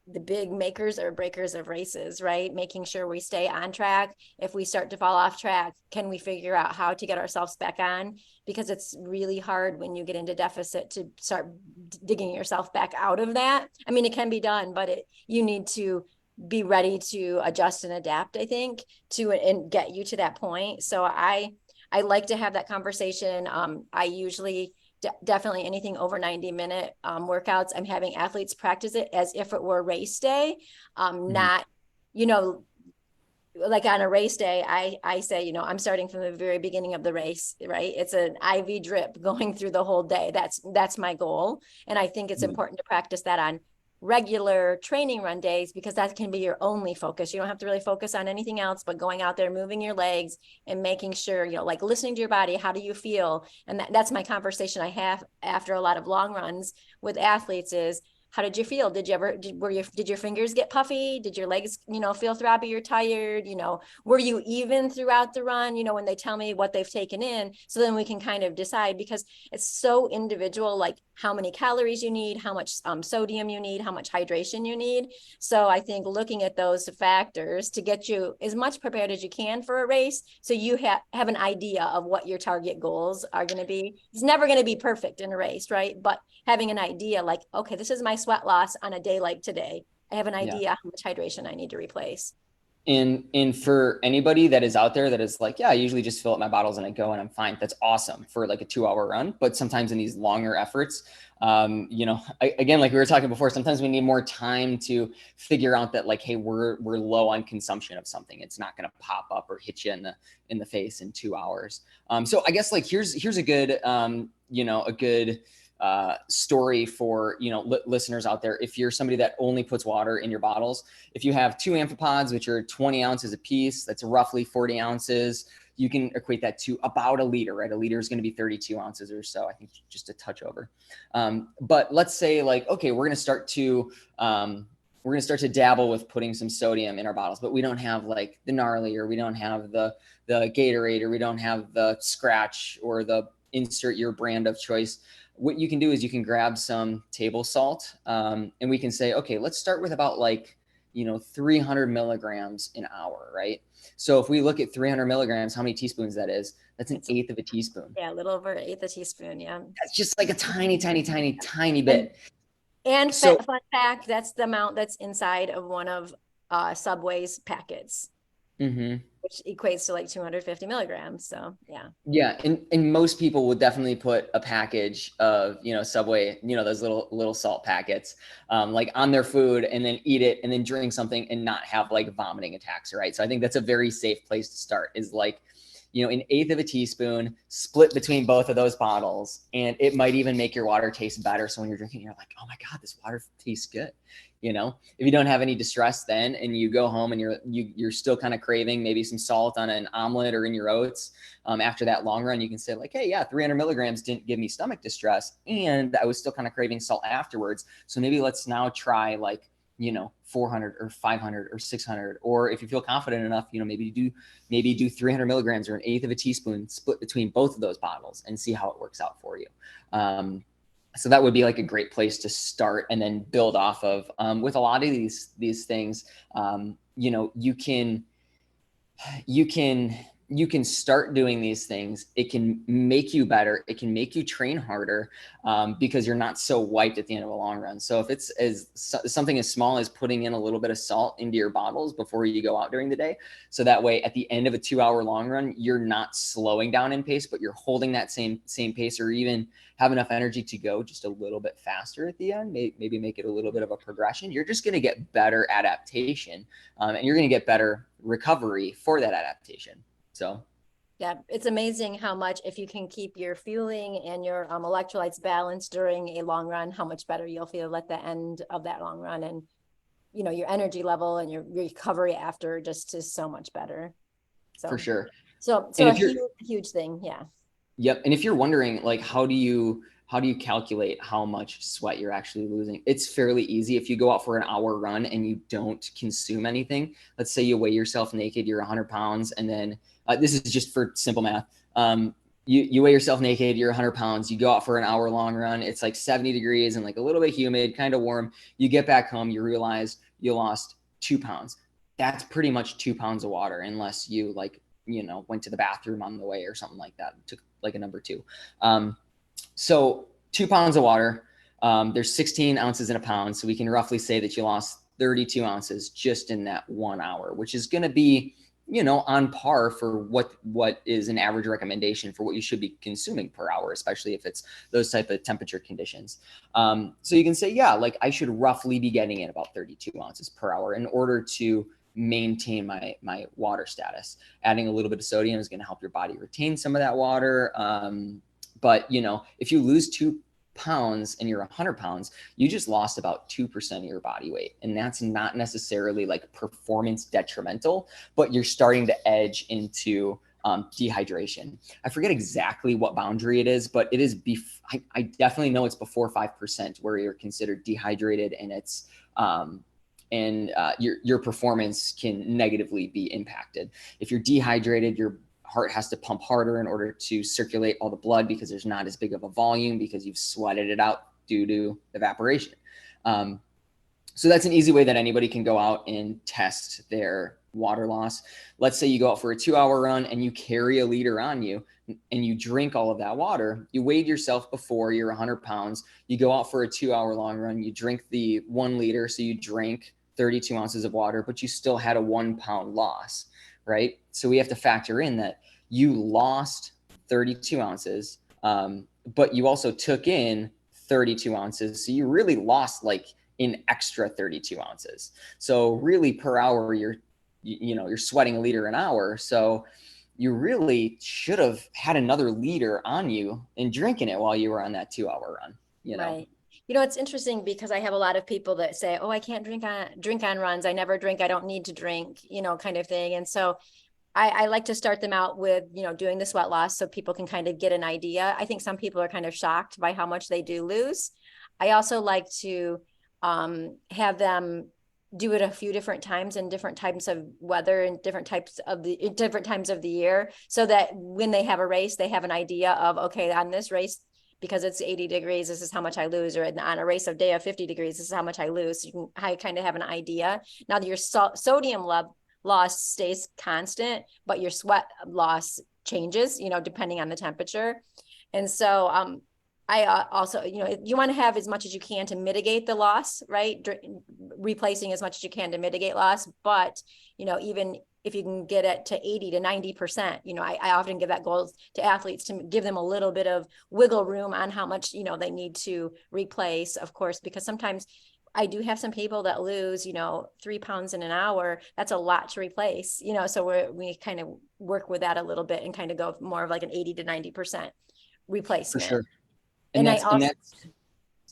the big makers or breakers of races, right? Making sure we stay on track. If we start to fall off track, can we figure out how to get ourselves back on? Because it's really hard when you get into deficit to start digging yourself back out of that. I mean, it can be done, but you need to be ready to adjust and adapt, I think, to and get you to that point. So I like to have that conversation. I usually definitely anything over 90-minute workouts, I'm having athletes practice it as if it were race day. Not, like on a race day, I say, I'm starting from the very beginning of the race, right? It's an IV drip going through the whole day. That's my goal. And I think it's important to practice that on regular training run days, because that can be your only focus. You don't have to really focus on anything else but going out there, moving your legs and making sure, like listening to your body. How do you feel? And that's my conversation I have after a lot of long runs with athletes is, how did you feel? Did your fingers get puffy? Did your legs, feel throbbing or tired? Were you even throughout the run, when they tell me what they've taken in? So then we can kind of decide, because it's so individual, like how many calories you need, how much sodium you need, how much hydration you need. So I think looking at those factors to get you as much prepared as you can for a race, so you have an idea of what your target goals are going to be. It's never going to be perfect in a race, right? But having an idea like, okay, this is my sweat loss on a day like today. I have an idea how much hydration I need to replace. And for anybody that is out there that is like, yeah, I usually just fill up my bottles and I go and I'm fine. That's awesome for like a 2-hour run. But sometimes in these longer efforts, again, like we were talking before, sometimes we need more time to figure out that like, hey, we're low on consumption of something. It's not going to pop up or hit you in the face in 2 hours. So I guess like here's a good, a good story for listeners out there. If you're somebody that only puts water in your bottles, if you have 2 amphipods, which are 20 ounces a piece, that's roughly 40 ounces. You can equate that to about a liter, right? A liter is going to be 32 ounces or so. I think just a touch over. But let's say like, okay, we're going to start to dabble with putting some sodium in our bottles, but we don't have like the Gnarly, or we don't have the Gatorade, or we don't have the Scratch, or the insert your brand of choice. What you can do is you can grab some table salt, and we can say, okay, let's start with about like, 300 milligrams an hour, right? So if we look at 300 milligrams, how many teaspoons that is? That's an eighth of a teaspoon. Yeah, a little over an eighth of a teaspoon. Yeah. That's just like a tiny, tiny, tiny, tiny bit. And fun fact, that's the amount that's inside of one of Subway's packets. Mm-hmm. Which equates to like 250 milligrams. So yeah. Yeah. And most people would definitely put a package of, Subway, those little salt packets, like on their food, and then eat it and then drink something and not have like vomiting attacks. Right. So I think that's a very safe place to start, is like, an eighth of a teaspoon split between both of those bottles. And it might even make your water taste better. So when you're drinking, you're like, oh my God, this water tastes good. If you don't have any distress then, and you go home and you're still kind of craving maybe some salt on an omelet or in your oats, after that long run, you can say like, hey, yeah, 300 milligrams didn't give me stomach distress, and I was still kind of craving salt afterwards. So maybe let's now try like, 400 or 500 or 600, or if you feel confident enough, maybe do 300 milligrams or an eighth of a teaspoon split between both of those bottles and see how it works out for you. So that would be like a great place to start, and then build off of. With a lot of these things, you can you can start doing these things. It can make you better. It can make you train harder, because you're not so wiped at the end of a long run. So if it's something as small as putting in a little bit of salt into your bottles before you go out during the day, so that way at the end of a 2-hour long run, you're not slowing down in pace, but you're holding that same pace, or even have enough energy to go just a little bit faster at the end, maybe make it a little bit of a progression. You're just going to get better adaptation, and you're going to get better recovery for that adaptation. So yeah, it's amazing how much, if you can keep your fueling and your electrolytes balanced during a long run, how much better you'll feel at the end of that long run. And, you know, your energy level and your recovery after just is so much better. So for sure. So And a if you're, huge thing. Yeah. yep. And if you're wondering, like, how do you calculate how much sweat you're actually losing? It's fairly easy. If you go out for an hour run and you don't consume anything, let's say you weigh yourself naked, you're 100 pounds, and then this is just for simple math. You weigh yourself naked, you're 100 pounds, you go out for an hour long run, it's like 70 degrees and like a little bit humid, kind of warm. You get back home, you realize you lost 2 pounds. That's pretty much 2 pounds of water, unless you went to the bathroom on the way or something like that, took like a number two. So 2 pounds of water, there's 16 ounces in a pound. So we can roughly say that you lost 32 ounces just in that 1 hour, which is going to be, on par for what is an average recommendation for what you should be consuming per hour, especially if it's those type of temperature conditions. So you can say, yeah, like I should roughly be getting in about 32 ounces per hour in order to maintain my water status. Adding a little bit of sodium is going to help your body retain some of that water. But if you lose 2 pounds and you're 100 pounds, you just lost about 2% of your body weight. And that's not necessarily like performance detrimental, but you're starting to edge into dehydration. I forget exactly what boundary it is, but it is I definitely know it's before 5% where you're considered dehydrated, and it's your performance can negatively be impacted. If you're dehydrated, your heart has to pump harder in order to circulate all the blood, because there's not as big of a volume because you've sweated it out due to evaporation. So that's an easy way that anybody can go out and test their water loss. Let's say you go out for a 2-hour run and you carry a liter on you and you drink all of that water. You weighed yourself before, you're 100 pounds. You go out for a 2-hour long run, you drink the 1 liter. So you drank 32 ounces of water, but you still had a 1 pound loss, right? So we have to factor in that you lost 32 ounces, but you also took in 32 ounces. So you really lost like an extra 32 ounces. So really per hour, you're sweating a liter an hour. So you really should have had another liter on you and drinking it while you were on that 2-hour run, Right. It's interesting because I have a lot of people that say, oh, I can't drink on runs. I never drink. I don't need to drink, kind of thing. And so I like to start them out with, doing the sweat loss so people can kind of get an idea. I think some people are kind of shocked by how much they do lose. I also like to have them do it a few different times in different types of weather and different times of the year, so that when they have a race, they have an idea of, okay, on this race, because it's 80 degrees, this is how much I lose, or on a race of day of 50 degrees, this is how much I lose. So I kind of have an idea. Now your sodium loss stays constant, but your sweat loss changes, depending on the temperature. And so I also, you want to have as much as you can to mitigate the loss, right? Replacing as much as you can to mitigate loss. But, even if you can get it to 80 to 90%, I often give that goal to athletes to give them a little bit of wiggle room on how much, they need to replace, of course, because sometimes I do have some people that lose, 3 pounds in an hour. That's a lot to replace, so we kind of work with that a little bit and kind of go more of like an 80 to 90% replacement. For sure. And that's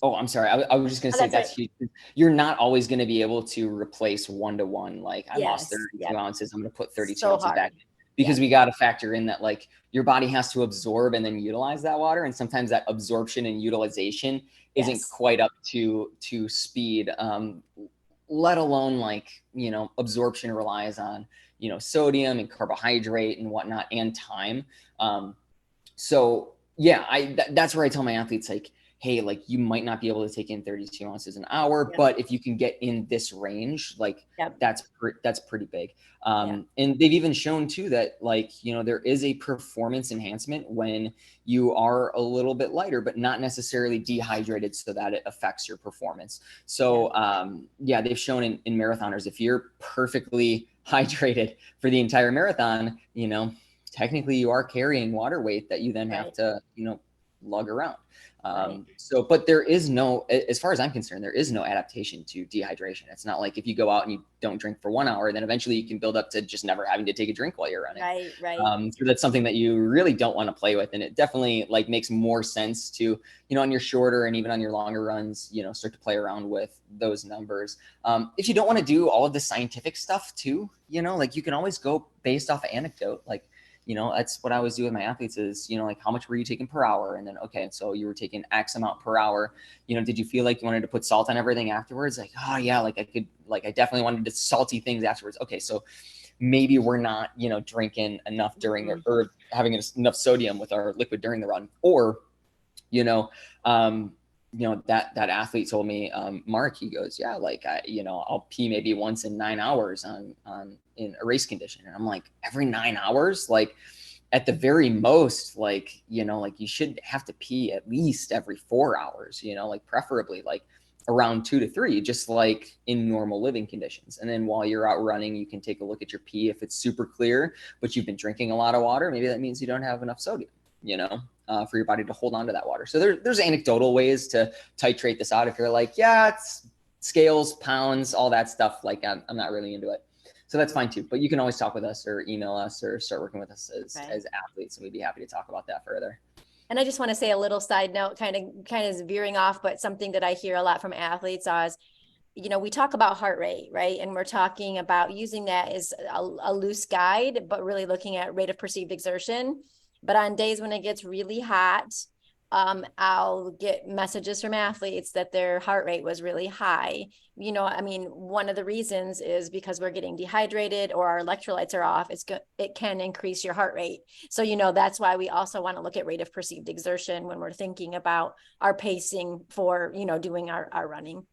oh, I'm sorry. I was just going to say that's huge. You're not always going to be able to replace 1-to-1. Like I lost 32 ounces. I'm going to put 32 ounces back, because we got to factor in that like your body has to absorb and then utilize that water. And sometimes that absorption and utilization isn't quite up to speed. Let alone like, absorption relies on, sodium and carbohydrate and whatnot and time. So yeah, that's where I tell my athletes, like, hey, like you might not be able to take in 32 ounces an hour, but if you can get in this range, like that's pretty big. And they've even shown too that like, there is a performance enhancement when you are a little bit lighter, but not necessarily dehydrated so that it affects your performance. So they've shown in marathoners, if you're perfectly hydrated for the entire marathon, technically you are carrying water weight that you then have to, lug around. But there is no, as far as I'm concerned, there is no adaptation to dehydration. It's not like if you go out and you don't drink for 1 hour, then eventually you can build up to just never having to take a drink while you're running. So that's something that you really don't want to play with. And it definitely like makes more sense to, on your shorter and even on your longer runs, start to play around with those numbers. If you don't want to do all of the scientific stuff too, like you can always go based off of anecdote. Like, that's what I always do with my athletes is, like how much were you taking per hour? And then, okay, so you were taking X amount per hour. Did you feel like you wanted to put salt on everything afterwards? Like, oh yeah, like I definitely wanted to salty things afterwards. Okay, so maybe we're not, drinking enough during or having enough sodium with our liquid during the run. Or, that athlete told me, Mark, he goes, yeah, like I'll pee maybe once in 9 hours in a race condition. And I'm like, every 9 hours, like at the very most, like, like you should have to pee at least every 4 hours, like preferably like around 2 to 3, just like in normal living conditions. And then while you're out running, you can take a look at your pee. If it's super clear, but you've been drinking a lot of water, maybe that means you don't have enough sodium, for your body to hold on to that water. So there's anecdotal ways to titrate this out. If you're like, yeah, it's scales, pounds, all that stuff. Like I'm not really into it. So that's fine too. But you can always talk with us or email us or start working with us as athletes. And we'd be happy to talk about that further. And I just want to say a little side note, kind of veering off, but something that I hear a lot from athletes is, we talk about heart rate, right? And we're talking about using that as a loose guide, but really looking at rate of perceived exertion. But on days when it gets really hot, I'll get messages from athletes that their heart rate was really high. One of the reasons is because we're getting dehydrated or our electrolytes are off. It can increase your heart rate. So, that's why we also want to look at rate of perceived exertion when we're thinking about our pacing for, doing our running.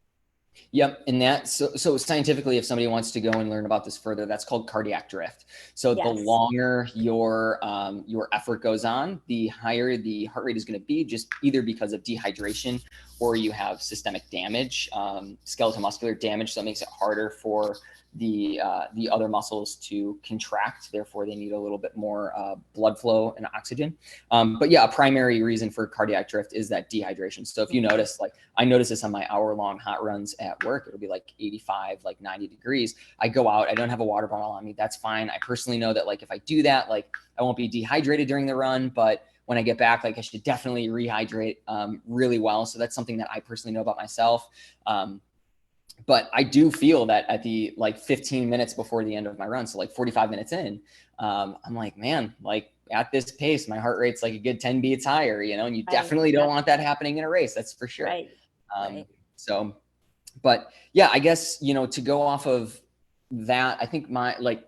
Yep. And that, so scientifically, if somebody wants to go and learn about this further, that's called cardiac drift. So the longer your effort goes on, the higher the heart rate is going to be, just either because of dehydration or you have systemic damage, skeletal muscular damage. So it makes it harder for the other muscles to contract. Therefore, they need a little bit more blood flow and oxygen. But yeah, a primary reason for cardiac drift is that dehydration. So if you notice, like I notice this on my hour-long hot runs at work, it'll be like 85, like 90 degrees. I go out, I don't have a water bottle on me. That's fine. I personally know that like if I do that, like I won't be dehydrated during the run, but when I get back, like I should definitely rehydrate really well. So that's something that I personally know about myself. But I do feel that at the like 15 minutes before the end of my run, so like 45 minutes in, I'm like, man, like at this pace, my heart rate's like a good 10 beats higher, and you definitely don't want that happening in a race. That's for sure. So, but yeah, I guess, to go off of that, I think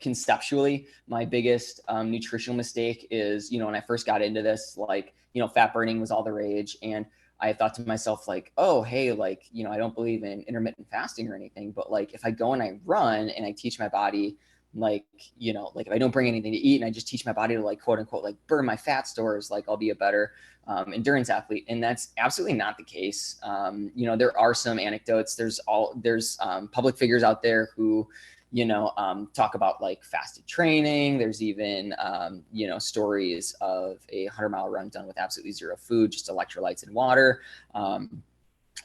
conceptually, my biggest nutritional mistake is, when I first got into this, like, fat burning was all the rage. And I thought to myself, like, oh, hey, like, I don't believe in intermittent fasting or anything, but like, if I go and I run and I teach my body, like, like if I don't bring anything to eat and I just teach my body to like, quote unquote, like burn my fat stores, like I'll be a better endurance athlete. And that's absolutely not the case. There are some anecdotes. There's public figures out there who, talk about like fasted training. There's even, stories of a 100-mile run done with absolutely zero food, just electrolytes and water.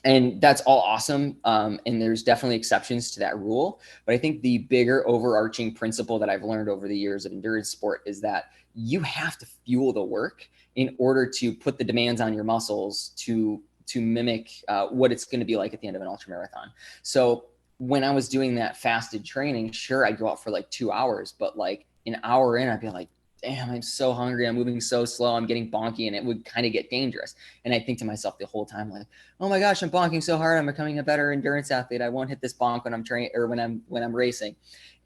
And that's all awesome. And there's definitely exceptions to that rule. But I think the bigger overarching principle that I've learned over the years of endurance sport is that you have to fuel the work in order to put the demands on your muscles to mimic what it's going to be like at the end of an ultra marathon. So when I was doing that fasted training, sure, I'd go out for like 2 hours, but like an hour in, I'd be like, damn, I'm so hungry. I'm moving so slow. I'm getting bonky, and it would kind of get dangerous. And I think to myself the whole time, like, oh my gosh, I'm bonking so hard. I'm becoming a better endurance athlete. I won't hit this bonk when I'm training or when I'm racing.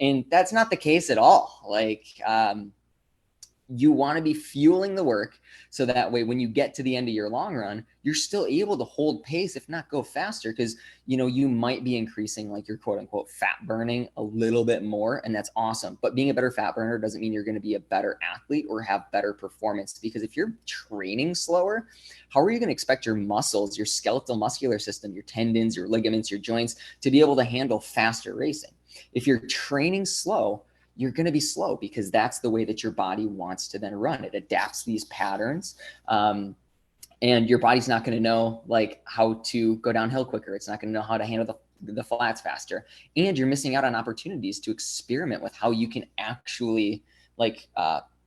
And that's not the case at all. Like, you want to be fueling the work so that way when you get to the end of your long run, you're still able to hold pace, if not go faster, because you might be increasing like your quote unquote fat burning a little bit more, and that's awesome. But being a better fat burner doesn't mean you're going to be a better athlete or have better performance, because if you're training slower, how are you going to expect your muscles, your skeletal muscular system, your tendons, your ligaments, your joints to be able to handle faster racing? If you're training slow, you're going to be slow, because that's the way that your body wants to then run. It adapts these patterns. And your body's not going to know like how to go downhill quicker. It's not going to know how to handle the flats faster. And you're missing out on opportunities to experiment with how you can actually like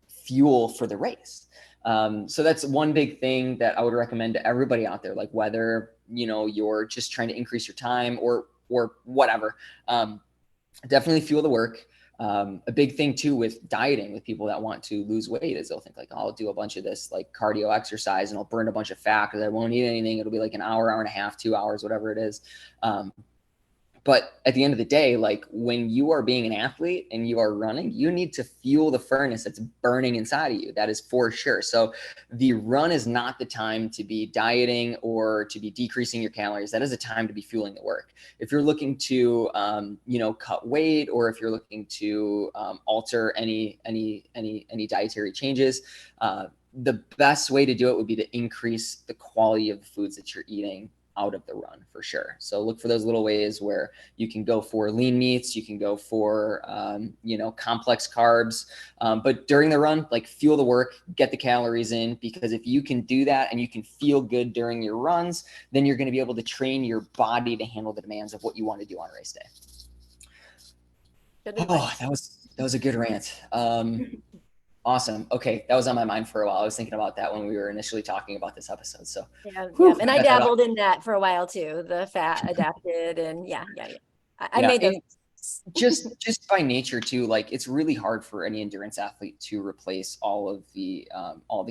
fuel for the race. So that's one big thing that I would recommend to everybody out there, like whether, you're just trying to increase your time or whatever. Definitely fuel the work. A big thing too with dieting with people that want to lose weight is they'll think like, oh, I'll do a bunch of this like cardio exercise and I'll burn a bunch of fat because I won't eat anything. It'll be like an hour, hour and a half, 2 hours, whatever it is. But at the end of the day, like when you are being an athlete and you are running, you need to fuel the furnace that's burning inside of you. That is for sure. So the run is not the time to be dieting or to be decreasing your calories. That is a time to be fueling the work. If you're looking to, cut weight, or if you're looking to alter any dietary changes, the best way to do it would be to increase the quality of the foods that you're eating out of the run, for sure. So look for those little ways where you can go for lean meats, you can go for, complex carbs. But during the run, like fuel the work, get the calories in, because if you can do that and you can feel good during your runs, then you're going to be able to train your body to handle the demands of what you want to do on race day. Oh, that was a good rant. Awesome. Okay. That was on my mind for a while. I was thinking about that when we were initially talking about this episode. So yeah. And I dabbled in that for a while too, the fat adapted, and yeah. I made those. Just by nature too, like it's really hard for any endurance athlete to replace all the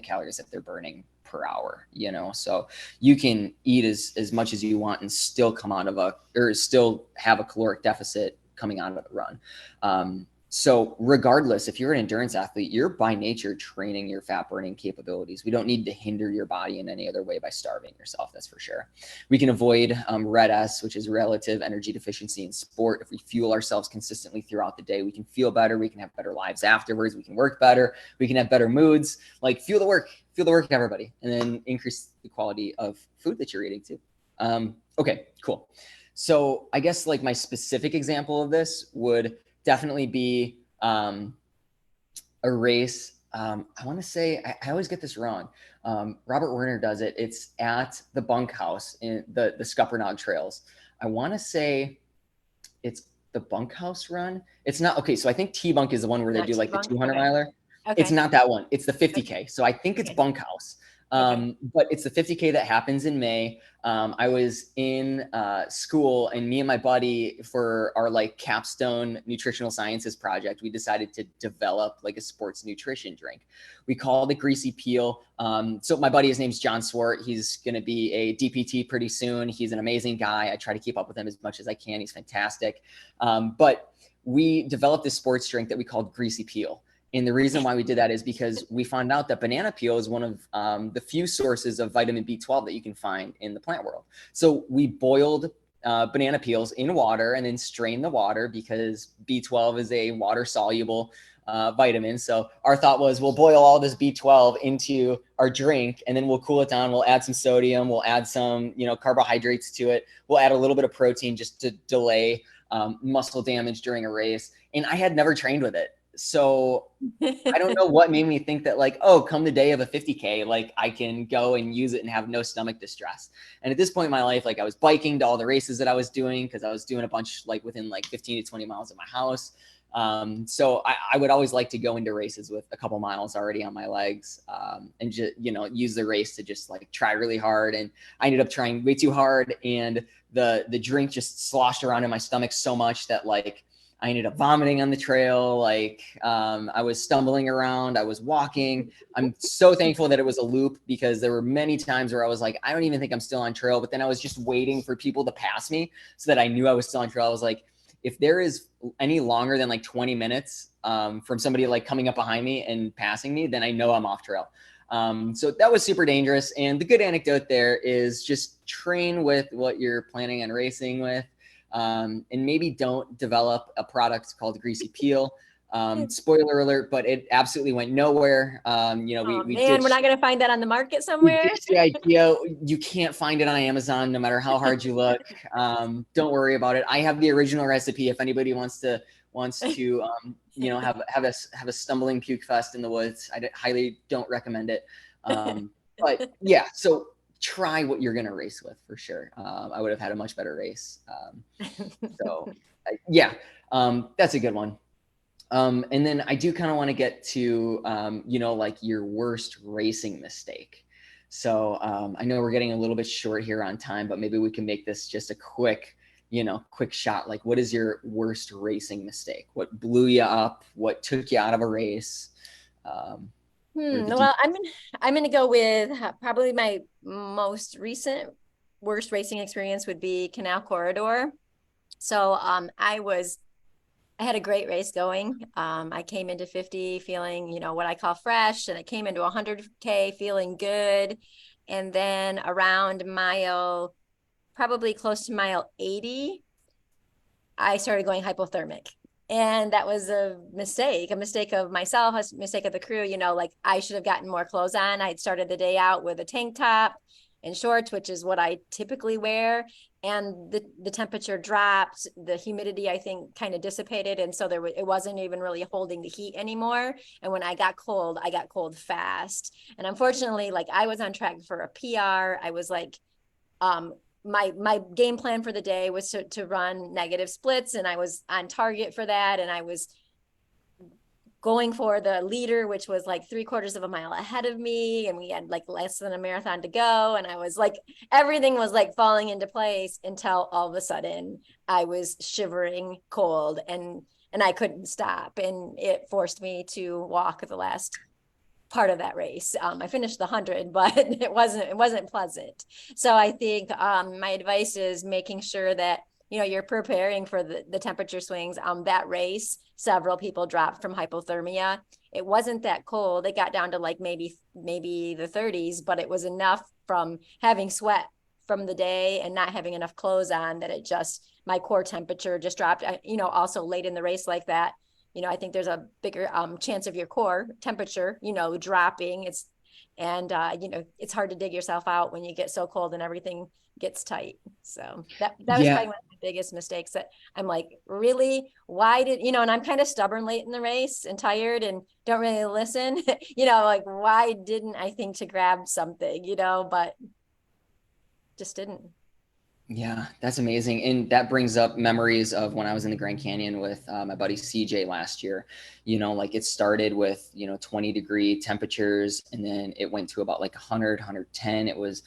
calories that they're burning per hour, so you can eat as much as you want and still still have a caloric deficit coming out of the run. So regardless, if you're an endurance athlete, you're by nature training your fat burning capabilities. We don't need to hinder your body in any other way by starving yourself. That's for sure. We can avoid RED-S, which is relative energy deficiency in sport. If we fuel ourselves consistently throughout the day, we can feel better. We can have better lives afterwards. We can work better. We can have better moods. Like fuel the work, everybody, and then increase the quality of food that you're eating too. Okay, cool. So I guess like my specific example of this would definitely be a race. I want to say, I always get this wrong. Robert Werner does it. It's at the bunkhouse in the Scuppernong trails. I want to say it's the bunkhouse run. It's not. Okay. So I think T-Bunk is the one where they do like the 200 miler. Okay. It's not that one. It's the 50K. So I think it's bunkhouse. But it's the 50K that happens in May. I was in school, and me and my buddy, for our like capstone nutritional sciences project, we decided to develop like a sports nutrition drink. We called it Greasy Peel. So my buddy, his name's John Swart. He's going to be a DPT pretty soon. He's an amazing guy. I try to keep up with him as much as I can. He's fantastic. But we developed this sports drink that we called Greasy Peel. And the reason why we did that is because we found out that banana peel is one of the few sources of vitamin B12 that you can find in the plant world. So we boiled banana peels in water and then strained the water, because B12 is a water soluble vitamin. So our thought was, we'll boil all this B12 into our drink, and then we'll cool it down. We'll add some sodium. We'll add some, carbohydrates to it. We'll add a little bit of protein just to delay muscle damage during a race. And I had never trained with it. So I don't know what made me think that like, oh, come the day of a 50K, like I can go and use it and have no stomach distress. And at this point in my life, like I was biking to all the races that I was doing, because I was doing a bunch like within like 15 to 20 miles of my house. So I would always like to go into races with a couple miles already on my legs, and just, use the race to just like try really hard. And I ended up trying way too hard, and the drink just sloshed around in my stomach so much that like I ended up vomiting on the trail. Like I was stumbling around, I was walking. I'm so thankful that it was a loop, because there were many times where I was like, I don't even think I'm still on trail. But then I was just waiting for people to pass me so that I knew I was still on trail. I was like, if there is any longer than like 20 minutes from somebody like coming up behind me and passing me, then I know I'm off trail. So that was super dangerous. And the good anecdote there is just train with what you're planning on racing with, and maybe don't develop a product called Greasy Peel. Spoiler alert, but it absolutely went nowhere. We Man, we're not going to find that on the market somewhere. the idea. You can't find it on Amazon no matter how hard you look. Don't worry about it. I have the original recipe if anybody wants to have a stumbling puke fest in the woods. I highly don't recommend it. But yeah, so try what you're going to race with for sure. I would have had a much better race. That's a good one. And then I do kind of want to get to, like your worst racing mistake. So I know we're getting a little bit short here on time, but maybe we can make this just a quick shot. Like, what is your worst racing mistake? What blew you up? What took you out of a race? Well, I'm going to go with probably my most recent worst racing experience would be Canal Corridor. So I had a great race going. I came into 50 feeling, what I call fresh, and I came into 100K feeling good. And then around probably close to mile 80, I started going hypothermic. And that was a mistake of myself, a mistake of the crew. Like I should have gotten more clothes on. I had started the day out with a tank top and shorts, which is what I typically wear. And the temperature dropped, the humidity, I think, kind of dissipated. And so it wasn't even really holding the heat anymore. And when I got cold fast. And unfortunately, like I was on track for a PR. I was like, my game plan for the day was to run negative splits, and I was on target for that. And I was going for the leader, which was like 3/4 of a mile ahead of me. And we had like less than a marathon to go. And I was like, everything was like falling into place until all of a sudden I was shivering cold and I couldn't stop. And it forced me to walk the last part of that race. I finished the 100, but it wasn't pleasant. So I think my advice is making sure that you're preparing for the temperature swings. That race, several people dropped from hypothermia. It wasn't that cold. It got down to like maybe the 30s, but it was enough from having sweat from the day and not having enough clothes on that my core temperature just dropped. Also late in the race like that, I think there's a bigger chance of your core temperature, dropping. It's hard to dig yourself out when you get so cold and everything gets tight. So that was probably one of the biggest mistakes that I'm like, really, why did, and I'm kind of stubborn late in the race and tired and don't really listen, like why didn't I think to grab something, but just didn't. Yeah, that's amazing. And that brings up memories of when I was in the Grand Canyon with my buddy CJ last year. Like it started with, 20-degree temperatures, and then it went to about like 100, 110. It was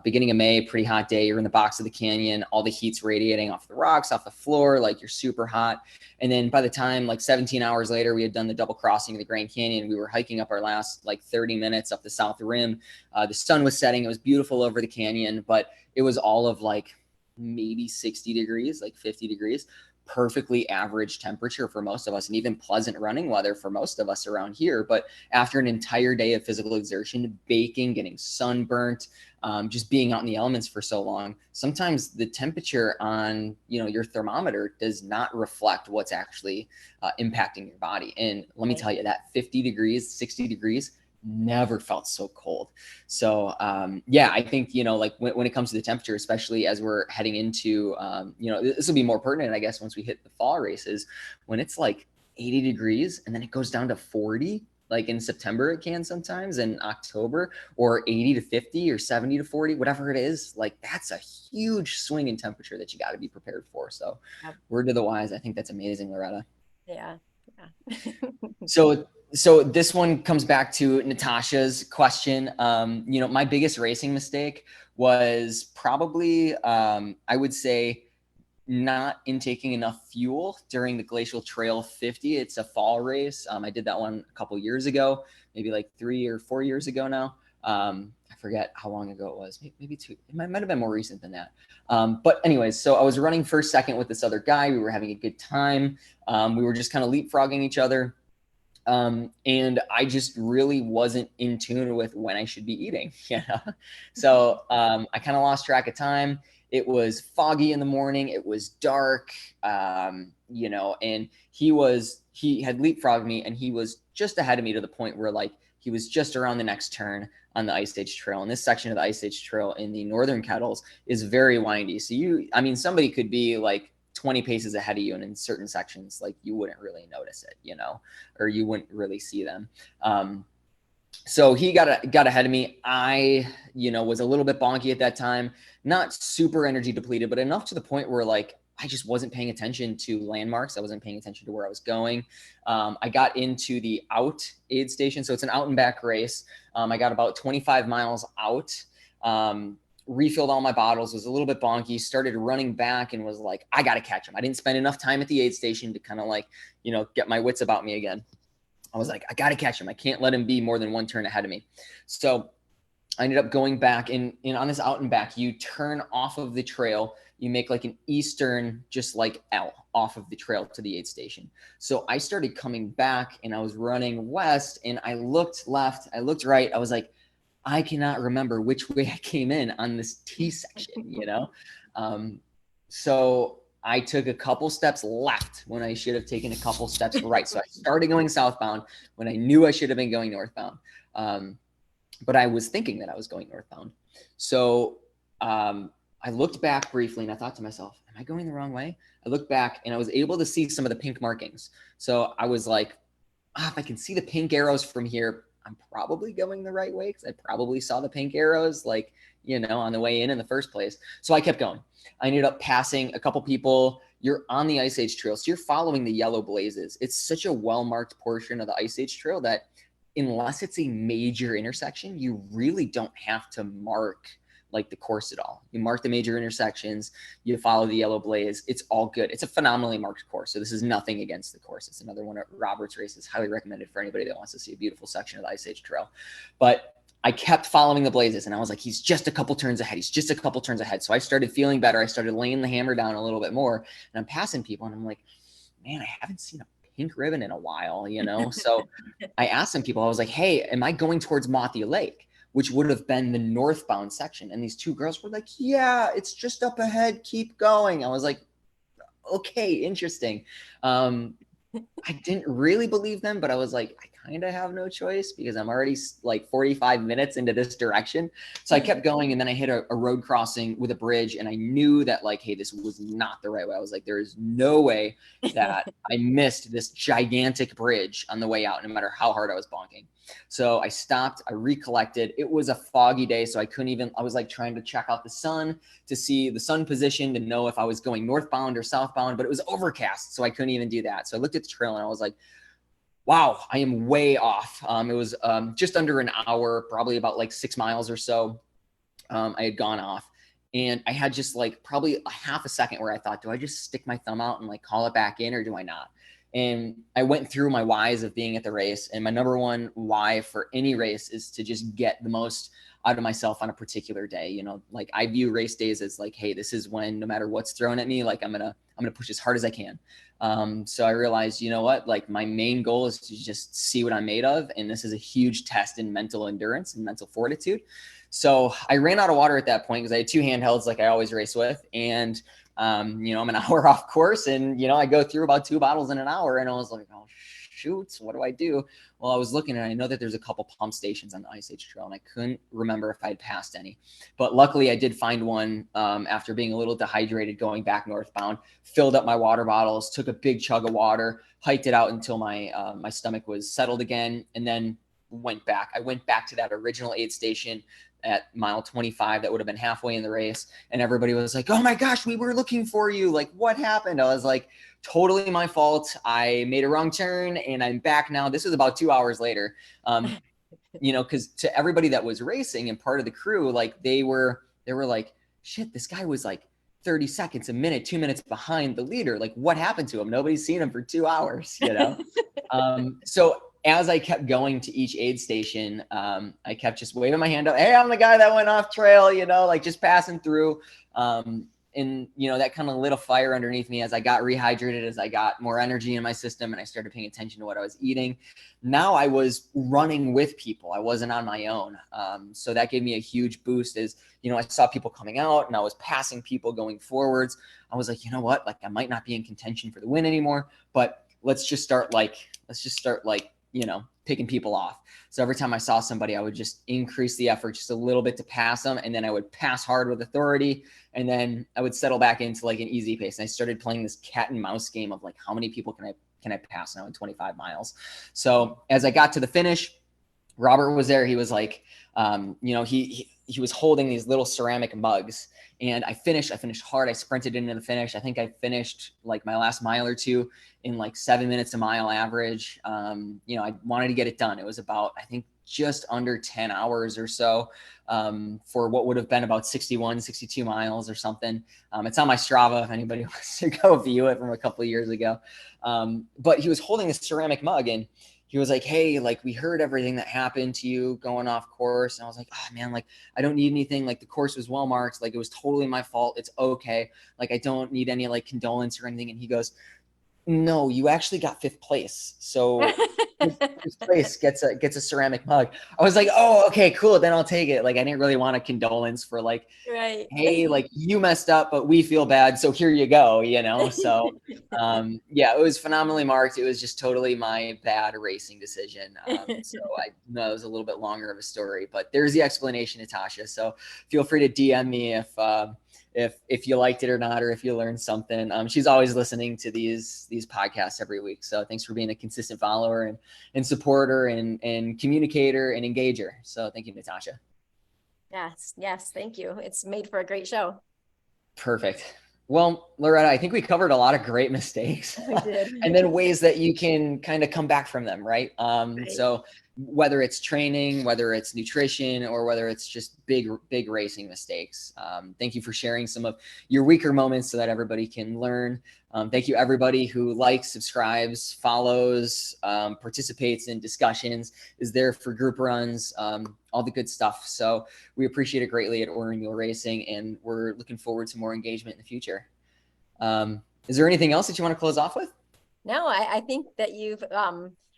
beginning of May, pretty hot day. You're in the box of the canyon, all the heat's radiating off the rocks, off the floor, like you're super hot. And then by the time like 17 hours later, we had done the double crossing of the Grand Canyon, we were hiking up our last like 30 minutes up the south rim. The sun was setting. It was beautiful over the canyon, but it was all of like maybe 60 degrees, like 50 degrees, perfectly average temperature for most of us, and even pleasant running weather for most of us around here. But after an entire day of physical exertion, baking, getting sunburnt, just being out in the elements for so long, sometimes the temperature on your thermometer does not reflect what's actually impacting your body. And let me tell you, that 50 degrees, 60 degrees never felt so cold. So I think like when it comes to the temperature, especially as we're heading into this will be more pertinent, I guess, once we hit the fall races, when it's like 80 degrees and then it goes down to 40, like in September it can sometimes, in October, or 80 to 50 or 70 to 40, whatever it is. Like that's a huge swing in temperature that you got to be prepared for. So word to the wise, I think that's amazing, Loretta. Yeah. So this one comes back to Natasha's question. My biggest racing mistake was probably, I would say, not intaking enough fuel during the Glacial Trail 50. It's a fall race. I did that one a couple years ago, maybe like 3 or 4 years ago now. I forget how long ago it was, maybe two, it might have been more recent than that. But anyways, so I was running first, second with this other guy. We were having a good time. We were just kind of leapfrogging each other. And I just really wasn't in tune with when I should be eating, you know? So I kind of lost track of time. It was foggy in the morning. It was dark, you know, and he had leapfrogged me, and he was just ahead of me to the point where like he was just around the next turn on the Ice Age Trail. And this section of the Ice Age Trail in the Northern Kettles is very windy. So somebody could be like 20 paces ahead of you, and in certain sections, like you wouldn't really notice it, you know, or you wouldn't really see them. So he got ahead of me. I, you know, was a little bit bonky at that time, not super energy depleted, but enough to the point where like I just wasn't paying attention to landmarks. I wasn't paying attention to where I was going. I got into the out aid station. So it's an out and back race. I got about 25 miles out. Refilled all my bottles, was a little bit bonky, started running back, and was like, I got to catch him. I didn't spend enough time at the aid station to kind of like, you know, get my wits about me again. I was like, I got to catch him. I can't let him be more than one turn ahead of me. So I ended up going back, and on this out and back, you turn off of the trail. You make like an eastern, just like L off of the trail to the aid station. So I started coming back, and I was running west, and I looked left, I looked right. I was like, I cannot remember which way I came in on this T section, you know? So I took a couple steps left when I should have taken a couple steps right. So I started going southbound when I knew I should have been going northbound. But I was thinking that I was going northbound. So I looked back briefly, and I thought to myself, am I going the wrong way? I looked back, and I was able to see some of the pink markings. So I was like, if I can see the pink arrows from here, I'm probably going the right way, because I probably saw the pink arrows, like, you know, on the way in the first place. So I kept going. I ended up passing a couple people. You're on the Ice Age Trail, so you're following the yellow blazes. It's such a well-marked portion of the Ice Age Trail that unless it's a major intersection, you really don't have to mark like the course at all. You mark the major intersections, you follow the yellow blaze. It's all good. It's a phenomenally marked course. So this is nothing against the course. It's another one of Robert's races, highly recommended for anybody that wants to see a beautiful section of the Ice Age Trail. But I kept following the blazes, and I was like, he's just a couple turns ahead. He's just a couple turns ahead. So I started feeling better. I started laying the hammer down a little bit more, and I'm passing people, and I'm like, man, I haven't seen a pink ribbon in a while, you know? So I asked some people, I was like, hey, am I going towards Mothia Lake, which would have been the northbound section? And these two girls were like, yeah, it's just up ahead. Keep going. I was like, okay, interesting. I didn't really believe them, but I was like, I kind of have no choice because I'm already like 45 minutes into this direction. So I kept going, and then I hit a road crossing with a bridge, and I knew that like, hey, this was not the right way. I was like, there is no way that I missed this gigantic bridge on the way out, no matter how hard I was bonking. So I stopped, I recollected. It was a foggy day, so I was like trying to check out the sun to see the sun position to know if I was going northbound or southbound, but it was overcast, so I couldn't even do that. So I looked at the trail, and I was like, wow, I am way off. It was just under an hour, probably about like 6 miles or so. I had gone off, and I had just like probably a half a second where I thought, do I just stick my thumb out and like call it back in, or do I not? And I went through my whys of being at the race. And my number one why for any race is to just get the most out of myself on a particular day. You know, like I view race days as like, hey, this is when no matter what's thrown at me, like I'm gonna push as hard as I can. So I realized, you know what, like my main goal is to just see what I'm made of. And this is a huge test in mental endurance and mental fortitude. So I ran out of water at that point because I had two handhelds like I always race with. And you know, I'm an hour off course, and, you know, I go through about 2 bottles in an hour, and I was like, oh shoot, what do I do? Well, I was looking, and I know that there's a couple pump stations on the Ice Age Trail, and I couldn't remember if I'd passed any, but luckily I did find one after being a little dehydrated going back northbound, filled up my water bottles, took a big chug of water, hiked it out until my my stomach was settled again, and then went back. I went back to that original aid station at mile 25. That would have been halfway in the race. And everybody was like, oh my gosh, we were looking for you. Like, what happened? I was like, totally my fault. I made a wrong turn, and I'm back now. This was about 2 hours later. You know, because to everybody that was racing and part of the crew, like they were like, shit, this guy was like 30 seconds, a minute, 2 minutes behind the leader. Like, what happened to him? Nobody's seen him for 2 hours, you know? So as I kept going to each aid station, I kept just waving my hand up. Hey, I'm the guy that went off trail, like just passing through. And, that kind of lit a fire underneath me as I got rehydrated, as I got more energy in my system, and I started paying attention to what I was eating. Now I was running with people. I wasn't on my own. So that gave me a huge boost as, I saw people coming out and I was passing people going forwards. I was like, you know what? Like I might not be in contention for the win anymore, but let's just start picking people off. So every time I saw somebody, I would just increase the effort just a little bit to pass them. And then I would pass hard with authority. And then I would settle back into like an easy pace. And I started playing this cat and mouse game of like, how many people can I pass now in 25 miles? So as I got to the finish, Robert was there. He was like, he was holding these little ceramic mugs, and I finished hard. I sprinted into the finish. I think I finished like my last mile or two in like 7 minutes a mile average. I wanted to get it done. It was about, I think, just under 10 hours or so, for what would have been about 61, 62 miles or something. It's on my Strava if anybody wants to go view it from a couple of years ago. But he was holding this ceramic mug, and he was like, hey, like we heard everything that happened to you going off course. And I was like, oh man, like I don't need anything. Like the course was well marked. Like it was totally my fault. It's okay. Like I don't need any like condolence or anything. And he goes, no, you actually got 5th place. So first place gets a ceramic mug. I was like, oh, okay, cool. Then I'll take it. Like I didn't really want a condolence for like, Right. hey, like you messed up, but we feel bad. So here you go, So yeah, it was phenomenally marked. It was just totally my bad racing decision. So I know it was a little bit longer of a story, but there's the explanation, Natasha. So feel free to DM me if you liked it or not, or if you learned something. She's always listening to these podcasts every week. So thanks for being a consistent follower and supporter and communicator and engager. So thank you, Natasha. Yes. Thank you. It's made for a great show. Perfect. Well, Loretta, I think we covered a lot of great mistakes We did. and then ways that you can kind of come back from them, right? Right. So whether it's training, whether it's nutrition, or whether it's just big racing mistakes. Thank you for sharing some of your weaker moments so that everybody can learn. Thank you everybody who likes, subscribes, follows, participates in discussions, is there for group runs, all the good stuff. So we appreciate it greatly at Ornery Mule Racing, and we're looking forward to more engagement in the future. Is there anything else that you want to close off with? No, I think that you've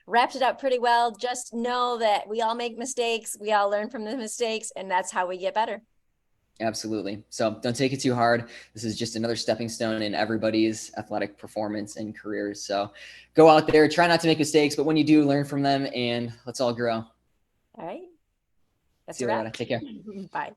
wrapped it up pretty well. Just know that we all make mistakes. We all learn from the mistakes, and that's how we get better. Absolutely. So don't take it too hard. This is just another stepping stone in everybody's athletic performance and careers. So go out there, try not to make mistakes, but when you do, learn from them, and let's all grow. All right. That's See you later. Take care. Bye.